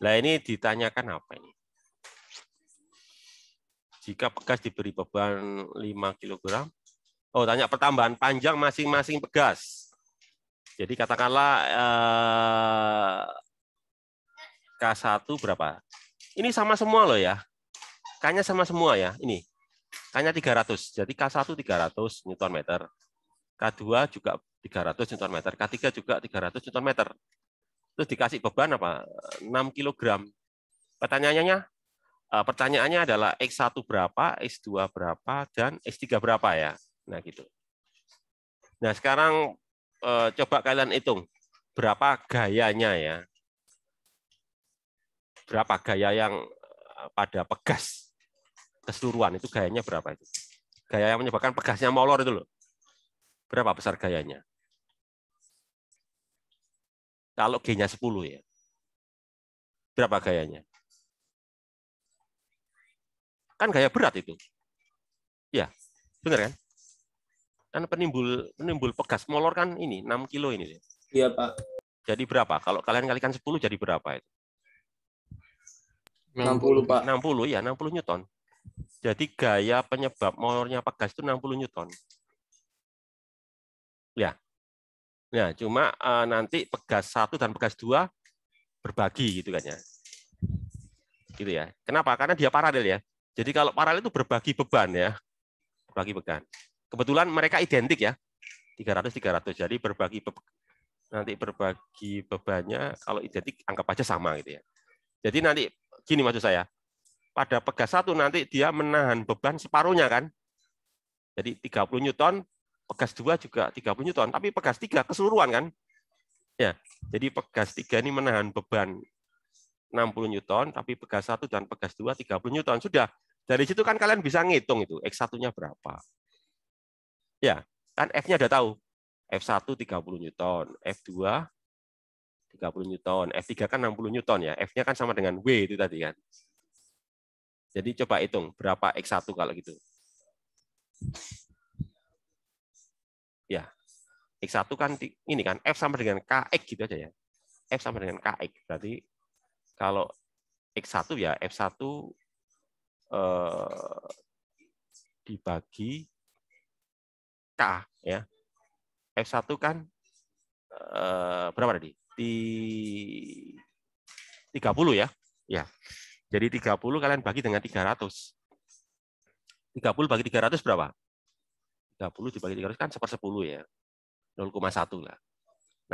Nah, ini ditanyakan apa ini? Jika pegas diberi beban 5 kg, tanya pertambahan panjang masing-masing pegas. Jadi katakanlah K1 berapa? Ini sama semua loh ya. K-nya sama semua ya. Ini K-nya 300. Jadi K1 300 Nm. K2 juga 300 Nm. K3 juga 300 Nm. Terus dikasih beban apa? 6 kg. Pertanyaannya pertanyaannya adalah X1 berapa, X2 berapa, dan X3 berapa ya. Nah, gitu. Nah, sekarang coba kalian hitung berapa gayanya ya. Berapa gaya yang pada pegas keseluruhan itu gayanya berapa itu? Gaya yang menyebabkan pegasnya molor itu loh. Berapa besar gayanya? Kalau G-nya 10 ya. Berapa gayanya? Kan gaya berat itu. Ya, benar kan? Kan penimbul pegas molor kan ini 6 kilo ini. Iya, Pak. Jadi berapa? Kalau kalian kalikan 10 jadi berapa itu? 60, Pak. 60 ya, 60 Newton. Jadi gaya penyebab molornya pegas itu 60 Newton. Ya. Nah, cuma nanti pegas 1 dan pegas 2 berbagi gitu kan ya. Gitu ya. Kenapa? Karena dia paralel ya. Jadi kalau paralel itu berbagi beban ya. Berbagi beban. Kebetulan mereka identik ya. 300 Jadi nanti berbagi bebannya kalau identik anggap aja sama gitu ya. Jadi nanti gini maksud saya. Pada pegas 1 nanti dia menahan beban separuhnya kan. Jadi 30 Newton, pegas 2 juga 30 Newton, tapi pegas 3 keseluruhan kan. Ya. Jadi pegas 3 ini menahan beban 60 Newton, tapi pegas 1 dan pegas 2 30 Newton. Sudah. Dari situ kan kalian bisa ngitung itu X1-nya berapa. Ya, kan F-nya udah tahu. F1 30 Newton, F2 30 Newton, F3 kan 60 Newton ya. F-nya kan sama dengan W itu tadi kan. Jadi coba hitung berapa X1 kalau gitu. Ya. X1 kan ini kan F sama dengan KX gitu aja ya. F sama dengan KX. Berarti kalau X1 ya F1 dibagi K ya. F1 kan berapa tadi? 30 ya. Ya. Jadi 30 kalian bagi dengan 300. 30 bagi 300 berapa? 30 dibagi 300 kan 1/10 ya. 0,1 lah.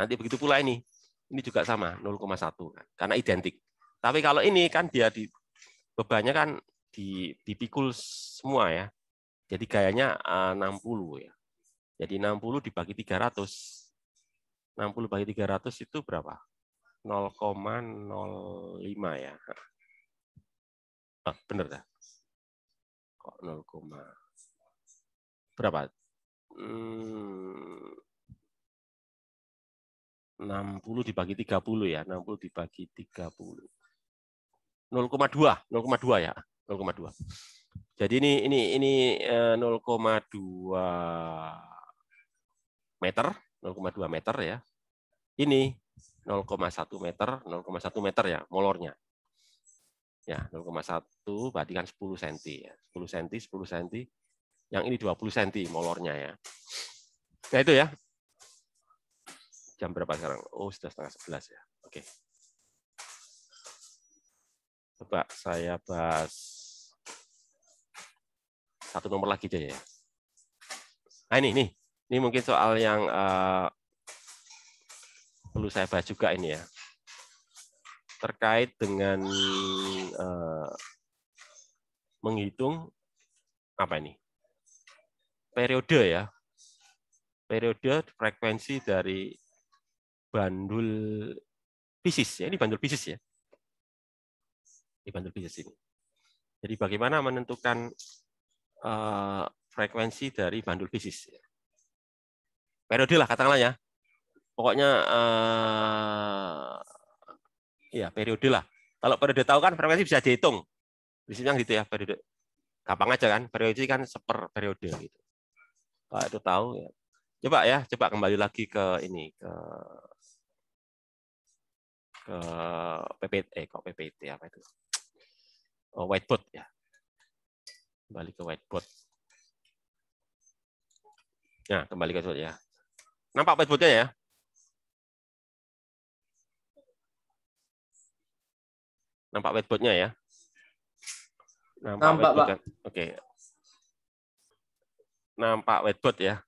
Nanti begitu pula ini. Ini juga sama 0,1 kan. Karena identik. Tapi kalau ini kan dia bebannya kan dipikul semua ya. Jadi gayanya 60 ya. Jadi 60 dibagi 300. 60 bagi 300 itu berapa? 0,05 ya. Bener dah. Kok 0, berapa? 60 dibagi 30 ya. 60 dibagi 30. 0,2 ya. 0,2. Jadi ini 0,2 meter, 0,2 meter ya. Ini 0,1 meter, 0,1 meter ya molornya. Ya, 0,1 berarti kan 10 cm ya. 10 cm, 10 cm. Yang ini 20 cm molornya ya. Nah itu ya. Jam berapa sekarang? Oh, sudah 10:30 ya. Oke. Coba saya bahas satu nomor lagi aja ya. Nah ini mungkin soal yang perlu saya bahas juga ini ya. Terkait dengan menghitung apa ini? Periode ya. Periode frekuensi dari bandul Pisces ya. Ini bandul Pisces ya. Ini bandul Pisces ini. Jadi bagaimana menentukan frekuensi dari bandul Pisces? Periode lah katakanlah ya. Pokoknya ya periode lah. Kalau periode tahu kan frekuensi bisa dihitung. Biasanya gitu ya periode. Gampang aja kan, periode kan seper periode gitu. Kalau itu tahu ya. Coba kembali lagi ke ini ke PPT, kok PPT apa itu? Oh, whiteboard ya. Kembali ke whiteboard. Nah, kembali ke whiteboard ya. Nampak whiteboard-nya ya? Nampak whiteboard-nya ya? Nampak, Pak. Kan? Oke. Nampak whiteboard ya?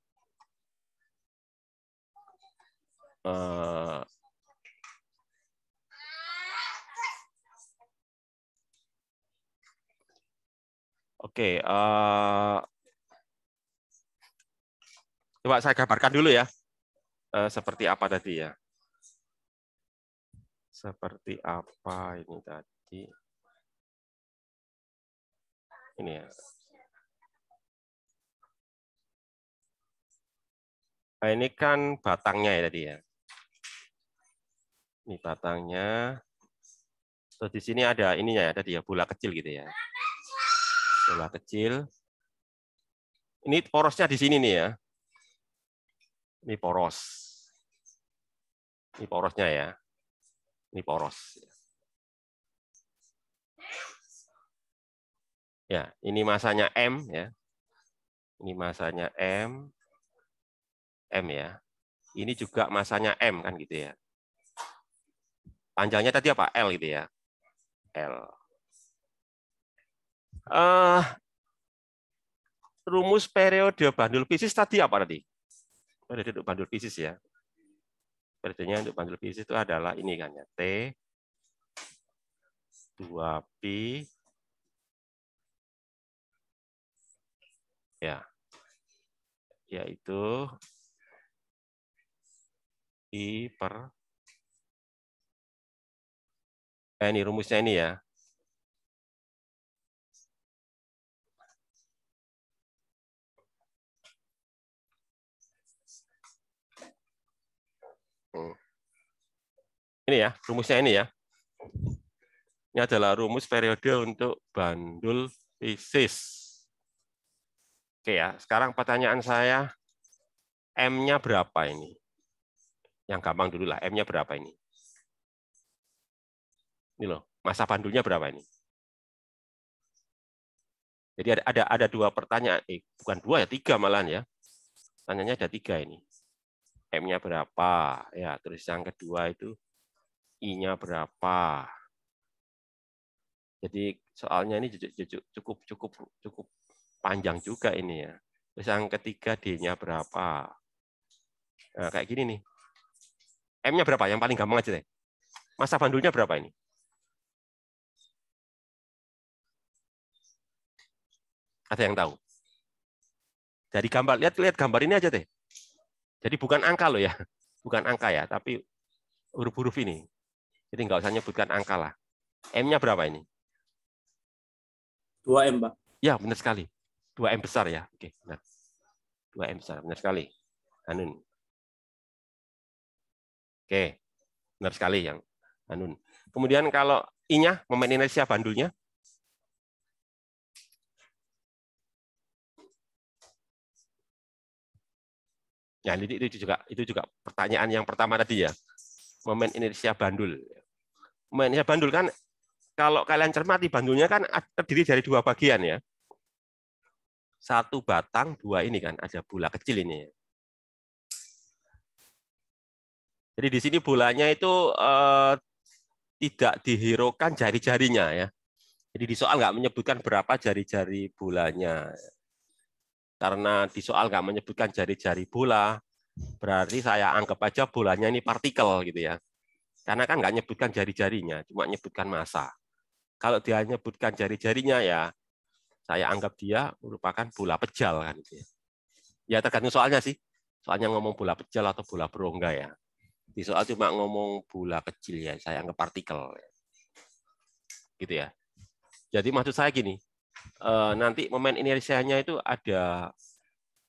Oke, coba saya gambarkan dulu ya. Seperti apa tadi ya? Seperti apa ini tadi? Ini ya. Nah, ini kan batangnya ya tadi ya. Ini batangnya. Terus di sini ada ininya ya tadi ya, bola kecil gitu ya. Bola kecil. Ini porosnya di sini nih ya. Ini poros. Ini porosnya ya. Ini poros. Ya, ini masanya M ya. Ini masanya M ya. Ini juga masanya M kan gitu ya. Panjangnya tadi apa? L gitu ya. L. Rumus periode bandul fisis tadi apa tadi? Periode untuk bandul fisis ya. Periodenya untuk bandul fisis itu adalah ini kan ya. T 2pi ya. Yaitu I per ini rumusnya ini ya. Ini ya, rumusnya ini ya. Ini adalah rumus periode untuk bandul fisis. Oke ya, sekarang pertanyaan saya, M-nya berapa ini? Yang gampang dulu lah, M-nya berapa ini? Ini loh, masa bandulnya berapa ini? Jadi ada dua pertanyaan, bukan dua ya, tiga malahan ya. Pertanyaannya ada tiga ini. M-nya berapa? Ya, terus yang kedua itu I-nya berapa? Jadi soalnya ini cukup panjang juga ini ya. Terus yang ketiga D-nya berapa? Nah, kayak gini nih. M-nya berapa? Yang paling gampang aja deh. Masa bandulnya berapa ini? Ada yang tahu? Dari gambar, lihat gambar ini aja deh. Jadi bukan angka loh ya. Bukan angka ya, tapi huruf-huruf ini. Jadi nggak usah nyebutkan angka lah. M-nya berapa ini? 2M, Pak. Ya, benar sekali. 2M besar ya. Oke, benar. 2M besar, benar sekali. Hanun. Oke, benar sekali yang Hanun. Kemudian kalau I-nya, momen inersia bandulnya. Ya, itu juga pertanyaan yang pertama tadi ya. Momen inersia bandul. Momen inersia bandul kan, kalau kalian cermati, bandulnya kan terdiri dari dua bagian ya. Satu batang, dua ini kan, ada bola kecil ini. Jadi di sini bolanya itu tidak dihiraukan jari-jarinya ya. Jadi di soal nggak menyebutkan berapa jari-jari bolanya. Karena di soal nggak menyebutkan jari-jari bola, berarti saya anggap aja bolanya ini partikel gitu ya. Karena kan nggak nyebutkan jari-jarinya, cuma nyebutkan massa. Kalau dia nyebutkan jari-jarinya ya, saya anggap dia merupakan bola pejal kan. Ya tergantung soalnya sih. Soalnya ngomong bola pejal atau bola berongga ya. Di soal cuma ngomong bola kecil ya, saya anggap partikel. Gitu ya. Jadi maksud saya gini, nanti momen inersianya itu ada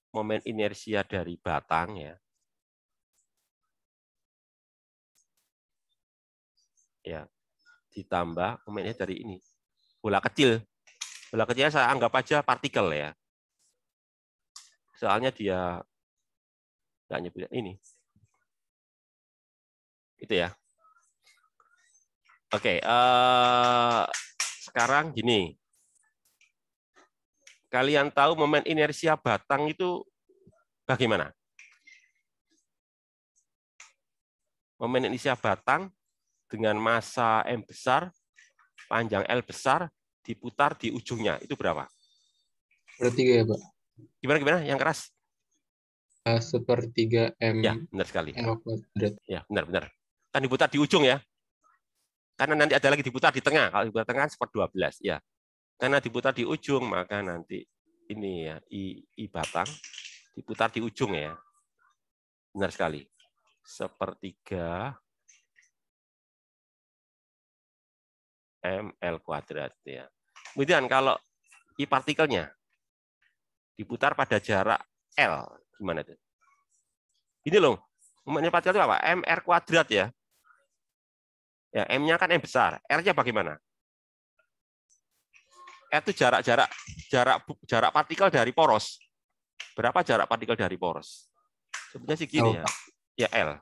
momen inersia dari batang ya. Ya. Ditambah momennya dari ini. Bola kecil. Bola kecilnya saya anggap aja partikel ya. Soalnya dia nggak nyebut ini. Itu ya. Oke, sekarang gini. Kalian tahu momen inersia batang itu bagaimana? Momen inersia batang dengan massa M besar, panjang L besar, diputar di ujungnya. Itu berapa? Sepertiga ya, Pak. Gimana? Yang keras? Sepertiga M. Ya, benar sekali. L kuadrat. Ya, benar. Kan diputar di ujung ya. Karena nanti ada lagi diputar di tengah. Kalau diputar di tengah, 1/12. Ya. Karena diputar di ujung, maka nanti ini ya, I batang diputar di ujung ya. Benar sekali. 1/3 ml kuadrat ya. Kemudian kalau I partikelnya diputar pada jarak L, gimana itu? Ini loh, momennya partikel itu apa? mr kuadrat ya. Ya, M-nya kan M besar, R-nya bagaimana? R itu jarak partikel dari poros. Berapa jarak partikel dari poros? Sebenarnya sih gini ya. Ya L.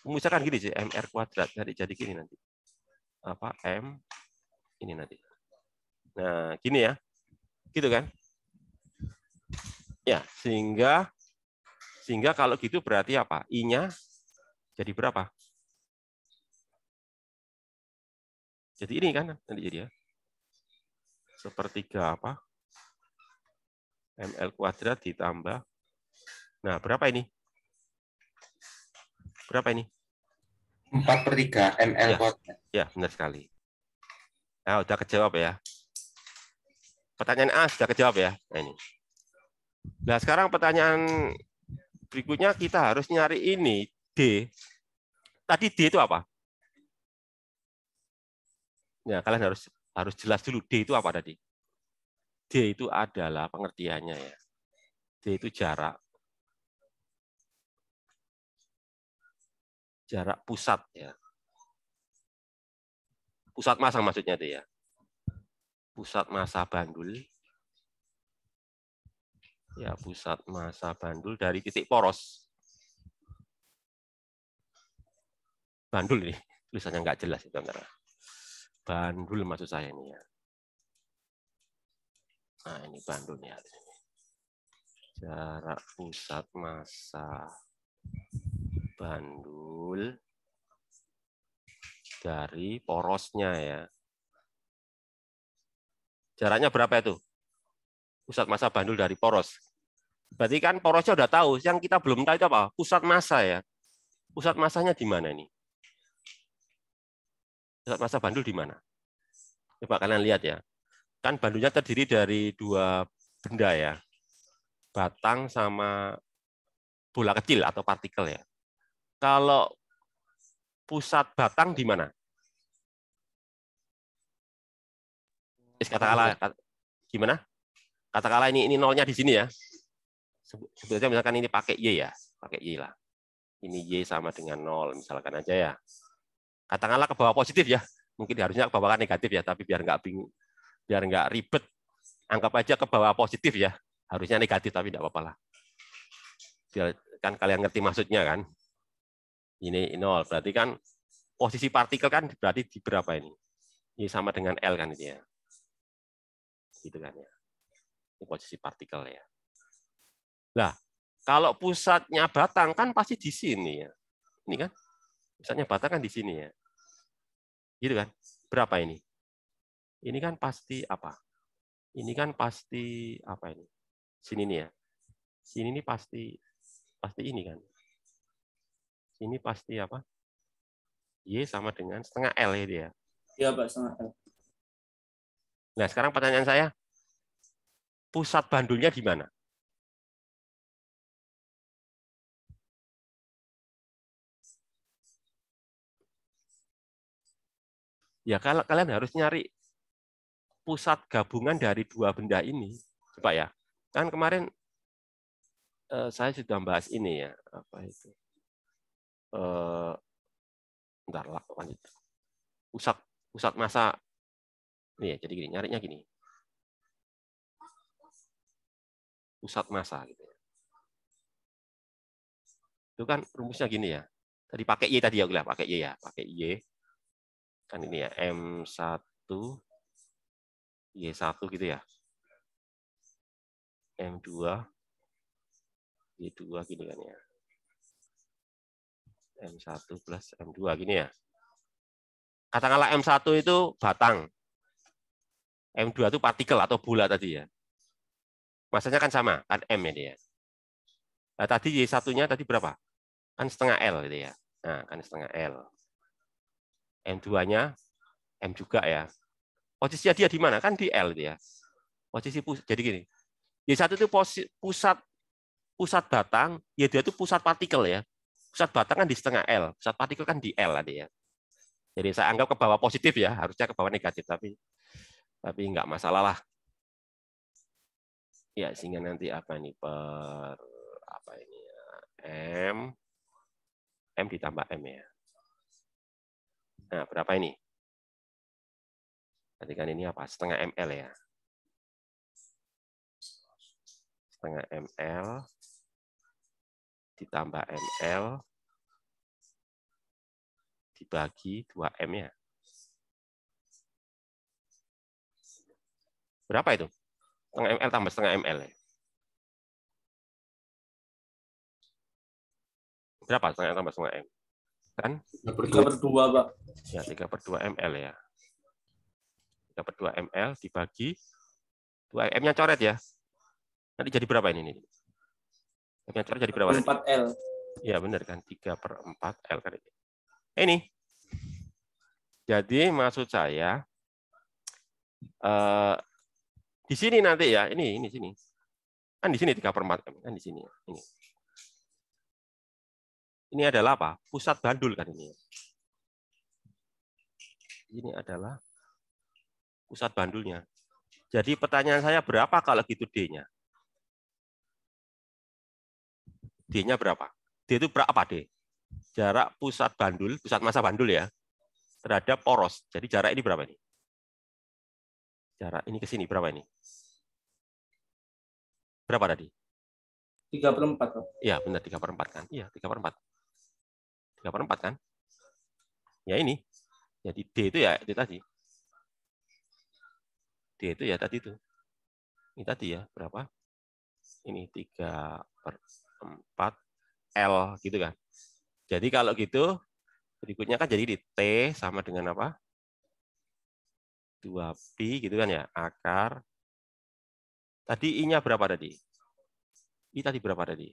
Misalkan gini sih, mr kuadrat. Jadi gini nanti. Apa M ini nanti. Nah, gini ya. Gitu kan? Ya, sehingga kalau gitu berarti apa? I-nya jadi berapa? Jadi ini kan nanti jadi ya. 1/3 apa? ml kuadrat ditambah. Nah, berapa ini? Berapa ini? 4/3 ml Ya, kuadrat. ya, benar sekali. Nah, udah kejawab ya. Pertanyaan A sudah kejawab ya. Nah, ini. Nah, sekarang pertanyaan berikutnya kita harus nyari ini D. Tadi D itu apa? Ya, kalian harus jelas dulu D itu apa tadi. D itu adalah pengertiannya ya. D itu jarak pusat ya. Pusat massa maksudnya itu ya. Pusat massa bandul. Ya, pusat massa bandul dari titik poros. Bandul ini tulisannya nggak jelas itu antara. Bandul maksud saya ini ya. Nah, ini bandulnya. Jarak pusat massa bandul dari porosnya ya. Jaraknya berapa itu? Pusat massa bandul dari poros. Berarti kan porosnya udah tahu, yang kita belum tahu itu apa? Pusat massa ya. Pusat massanya di mana ini? Pusat massa bandul di mana? Coba kalian lihat ya. Kan bandulnya terdiri dari 2 benda ya. Batang sama bola kecil atau partikel ya. Kalau pusat batang di mana? Katakanlah gimana? Katakanlah ini nolnya di sini ya. Sebetulnya misalkan ini pakai Y ya, pakai Y lah. Ini Y sama dengan 0 misalkan aja ya. Katakanlah ke bawah positif ya. Mungkin harusnya ke bawah negatif ya, tapi biar nggak bingung, biar nggak ribet, anggap aja ke bawah positif ya. Harusnya negatif tapi tidak apa-apa lah. Biar kan kalian ngerti maksudnya kan. Ini 0, berarti kan posisi partikel kan berarti di berapa ini? Y sama dengan L kan ini ya. Gitu kan ya. Ini posisi partikel ya. Nah, kalau pusatnya batang kan pasti di sini ya. Ini kan pusatnya batang kan di sini ya. Gitu kan? Berapa ini? Ini kan pasti apa? Ini kan pasti apa ini? Sini nih ya. Sini ini pasti ini kan. Sini pasti apa? Y sama dengan setengah L ya dia. Iya, Pak, setengah L. Nah, sekarang pertanyaan saya, pusat bandulnya di mana? Ya, kalau kalian harus nyari pusat gabungan dari 2 benda ini. Coba ya. Kan kemarin saya sudah bahas ini ya. Apa itu? Bentar lah, lanjut. Pusat massa. Nih, jadi gini, nyarinya gini. Pusat massa gitu ya. Itu kan rumusnya gini ya. Tadi pakai Y tadi ya, pakai Y ya, pakai Y. Kan ini ya, M1 Y1 gitu ya. M2 Y2 gini kan ya. M1 plus M2 gini ya. Katakanlah M1 itu batang. M2 itu partikel atau bola tadi ya. Masanya kan sama, kan M ya dia. Nah, tadi Y1-nya tadi berapa? Kan setengah L gitu ya. Nah, kan setengah L. M2-nya M juga ya. Posisinya dia di mana? Kan di L dia. Posisi jadi gini. Y1 itu pusat batang, Y2 itu pusat partikel ya. Pusat batang kan di setengah L, pusat partikel kan di L tadi ya. Jadi saya anggap ke bawah positif ya, harusnya ke bawah negatif, tapi nggak masalah lah. Ya, sehingga nanti apa ini per apa ini ya, M ditambah M ya. Nah, berapa ini? Berarti kan ini apa? Setengah ml ya. Setengah ml ditambah ml dibagi 2m ya. Berapa itu? Setengah ml tambah setengah ml ya. Berapa setengah tambah setengah m? Kan? 3/2, Pak. Ya, 3/2 ml ya. 3/2 ml dibagi 2m-nya coret ya. Nanti jadi berapa ini? M-nya coret jadi berapa? 4L. Ya, benar kan? 3/4 L kan ini. Ini. Jadi maksud saya di sini nanti ya, ini sini. Kan di sini 3/4 M, kan di sini. Ini adalah apa? Pusat bandul kan ini. Ini adalah pusat bandulnya. Jadi pertanyaan saya berapa kalau gitu D-nya? D-nya berapa? D itu berapa D? Jarak pusat bandul, pusat massa bandul ya, terhadap poros. Jadi jarak ini berapa ini? Jarak ini ke sini berapa ini? Berapa tadi? 3/4, Pak. Iya, benar 3/4 kan? Iya, 3/4. 3/4 kan? Ya ini. Jadi D itu ya itu tadi. D itu ya tadi itu. Ini tadi ya, berapa? Ini 3/4 L gitu kan. Jadi kalau gitu berikutnya kan jadi di T sama dengan apa? 2pi gitu kan ya, akar. Tadi I-nya berapa tadi? I tadi berapa tadi?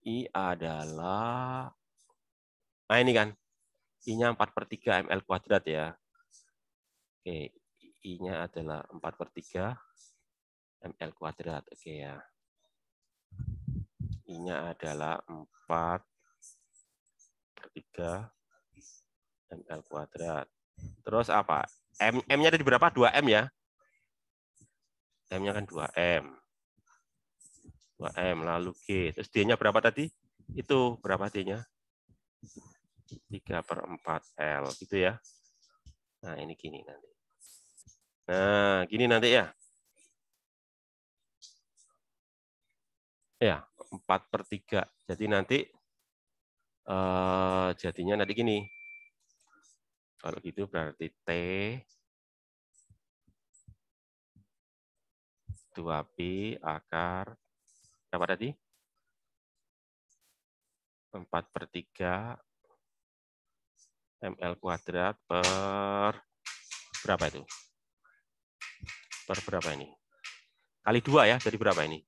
I adalah, nah ini kan, I-nya 4/3 ml kuadrat ya. Oke, I-nya adalah 4/3 ml kuadrat. Oke ya. I-nya adalah 4/3 ml kuadrat. Terus apa? M-nya tadi berapa? 2M ya. M-nya kan 2M. 2M lalu G. Terus D-nya berapa tadi? Itu berapa D-nya? 3/4 L gitu ya. Nah, ini gini nanti. Nah, gini nanti ya. Ya, 4/3. Jadi nanti jadinya nanti gini. Kalau gitu berarti T 2pi akar berapa tadi? 4/3 ml kuadrat per berapa itu? Per berapa ini? Kali 2 ya, jadi berapa ini?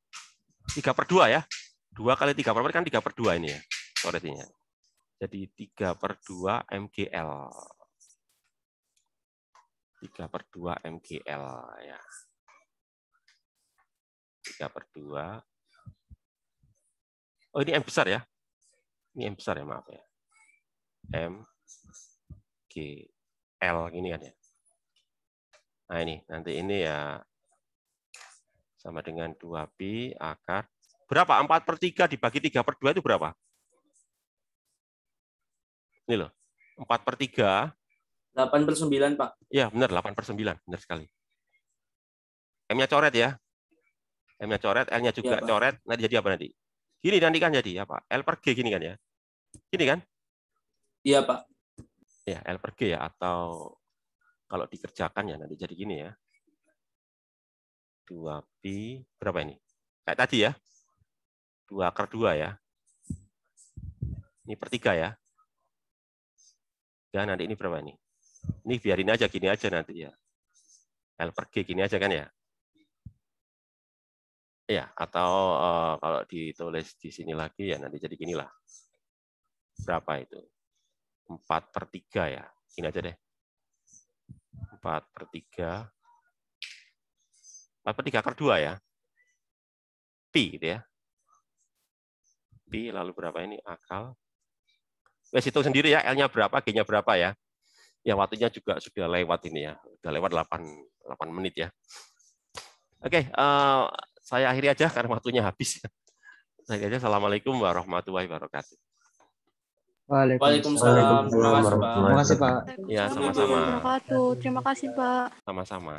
3/2 ya. 2 kali 3/4 kan 3/2 ini ya. Koreksinya. Jadi 3/2 mgl. 3/2 mgl ya. 3/2. Oh, ini M besar ya. Ini M besar ya, maaf ya. M G L gini kan ya. Nah, ini nanti ini ya sama dengan 2pi akar berapa? 4/3 dibagi 3/2 itu berapa? Ini loh. 4/3 8/9, Pak. ya, benar 8/9, benar sekali. M-nya coret ya. M-nya coret, L-nya juga Ya, coret. Nanti jadi apa nanti? Gini nanti kan jadi apa? L per G gini kan ya. Gini kan? Iya, Pak. Ya, L per G ya, atau kalau dikerjakan ya nanti jadi gini ya. 2pi berapa ini? Kayak tadi ya. 2/2 ya. Ini per 3 ya. Ya, nanti ini berapa ini? Ini biarin aja gini aja nanti ya. L per G gini aja kan ya. Ya, atau kalau ditulis di sini lagi ya nanti jadi gini lah. Berapa itu? 4/3 ya. Gini aja deh. 4/3. 4/3 akar 2 ya. Pi gitu ya. Pi lalu berapa ini akal. Wes hitung sendiri ya, L-nya berapa, G-nya berapa ya. Ya waktunya juga sudah lewat ini ya. Sudah lewat 8 menit ya. Oke, saya akhiri aja karena waktunya habis. Saya akhiri aja. Assalamualaikum warahmatullahi wabarakatuh. Waalaikumsalam. Terima kasih, Pak. Terima kasih, Pak. Ya, sama-sama. Terima kasih, Pak. Sama-sama.